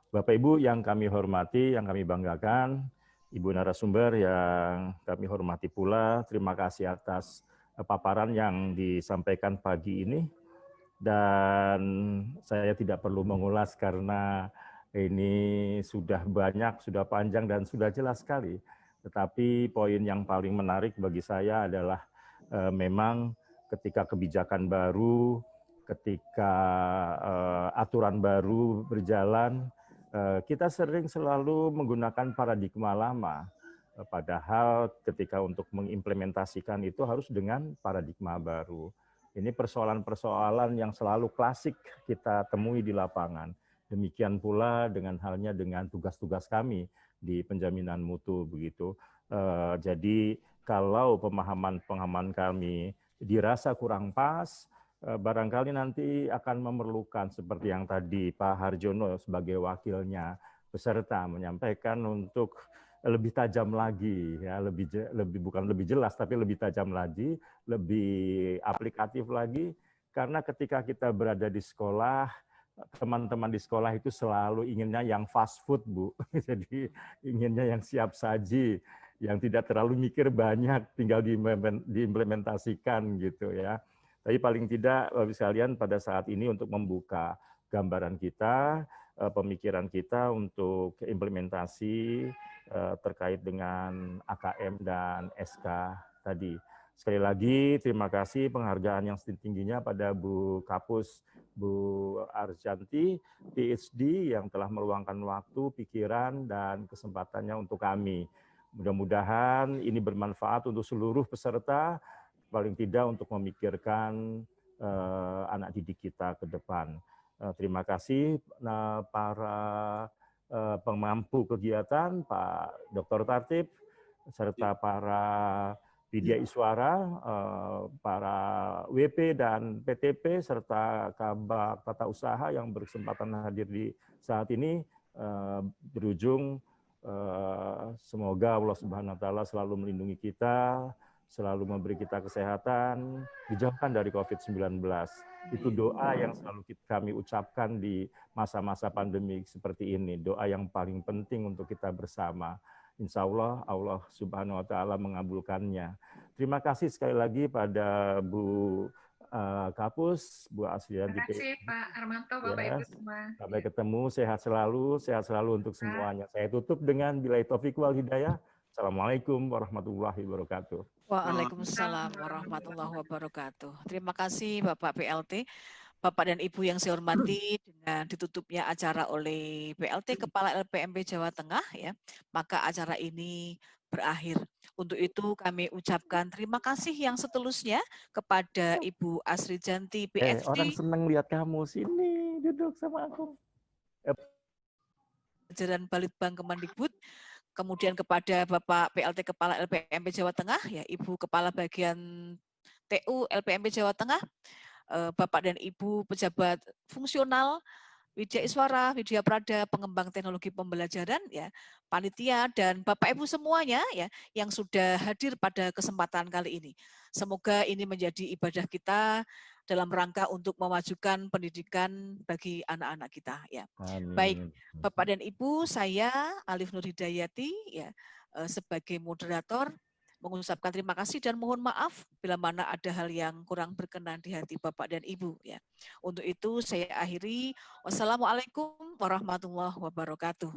Bapak Ibu yang kami hormati, yang kami banggakan, Ibu narasumber yang kami hormati pula, terima kasih atas paparan yang disampaikan pagi ini. Dan saya tidak perlu mengulas karena ini sudah banyak, sudah panjang, dan sudah jelas sekali. Tetapi poin yang paling menarik bagi saya adalah memang ketika kebijakan baru, ketika aturan baru berjalan, kita selalu menggunakan paradigma lama. Padahal ketika untuk mengimplementasikan itu harus dengan paradigma baru. Ini persoalan-persoalan yang selalu klasik kita temui di lapangan. Demikian pula dengan halnya dengan tugas-tugas kami di penjaminan mutu begitu. Jadi kalau pemahaman kami dirasa kurang pas, barangkali nanti akan memerlukan seperti yang tadi Pak Harjono sebagai wakilnya peserta menyampaikan untuk lebih tajam lagi, ya bukan lebih jelas tapi lebih tajam lagi, lebih aplikatif lagi. Karena ketika kita berada di sekolah, teman-teman di sekolah itu selalu inginnya yang fast food, Bu. Jadi inginnya yang siap saji, yang tidak terlalu mikir banyak, tinggal diimplementasikan gitu ya. Tapi paling tidak Bapak sekalian pada saat ini untuk membuka gambaran kita, pemikiran kita untuk implementasi terkait dengan AKM dan SK tadi. Sekali lagi terima kasih penghargaan yang setinggi-tingginya pada Bu Kapus, Bu Arjanti, PhD yang telah meluangkan waktu, pikiran, dan kesempatannya untuk kami. Mudah-mudahan ini bermanfaat untuk seluruh peserta, paling tidak untuk memikirkan anak didik kita ke depan. Terima kasih para pemampu kegiatan, Pak Dr. Tatip, serta para Widya Iswara, para WP dan PTP, serta Kabak Tata Usaha yang berkesempatan hadir di saat ini, berujung semoga Allah Subhanahu wa Ta'ala selalu melindungi kita, selalu memberi kita kesehatan, dijauhkan dari COVID-19. Itu doa yang selalu kami ucapkan di masa-masa pandemi seperti ini, doa yang paling penting untuk kita bersama. Insya Allah, Allah Subhanahu wa Ta'ala mengabulkannya. Terima kasih sekali lagi pada Bu Kapus, Bu Asrianti. Terima kasih Pak Armanto, Bapak Ibu semua. Sampai ketemu, sehat selalu untuk semuanya. Saya tutup dengan billahi taufiq wal hidayah. Assalamualaikum warahmatullahi wabarakatuh. Waalaikumsalam warahmatullahi wabarakatuh. Terima kasih Bapak PLT. Bapak dan Ibu yang saya hormati, dengan ditutupnya acara oleh PLT Kepala LPMP Jawa Tengah, ya, maka acara ini berakhir. Untuk itu kami ucapkan terima kasih yang setulusnya kepada Ibu Asrijanti PhD. Orang senang lihat kamu, sini duduk sama aku. Jajaran Balitbang Kemendikbud, kemudian kepada Bapak PLT Kepala LPMP Jawa Tengah, ya, Ibu Kepala Bagian TU LPMP Jawa Tengah, Bapak dan Ibu pejabat fungsional, Widya Iswara, Widya Prada, pengembang teknologi pembelajaran, ya, panitia, dan Bapak Ibu semuanya, ya, yang sudah hadir pada kesempatan kali ini. Semoga ini menjadi ibadah kita dalam rangka untuk memajukan pendidikan bagi anak-anak kita, ya. Amin. Baik, Bapak dan Ibu, saya Alif Nur Hidayati, ya, sebagai moderator mengucapkan terima kasih dan mohon maaf bila mana ada hal yang kurang berkenan di hati Bapak dan Ibu, ya. Untuk itu saya akhiri. Wassalamualaikum warahmatullahi wabarakatuh.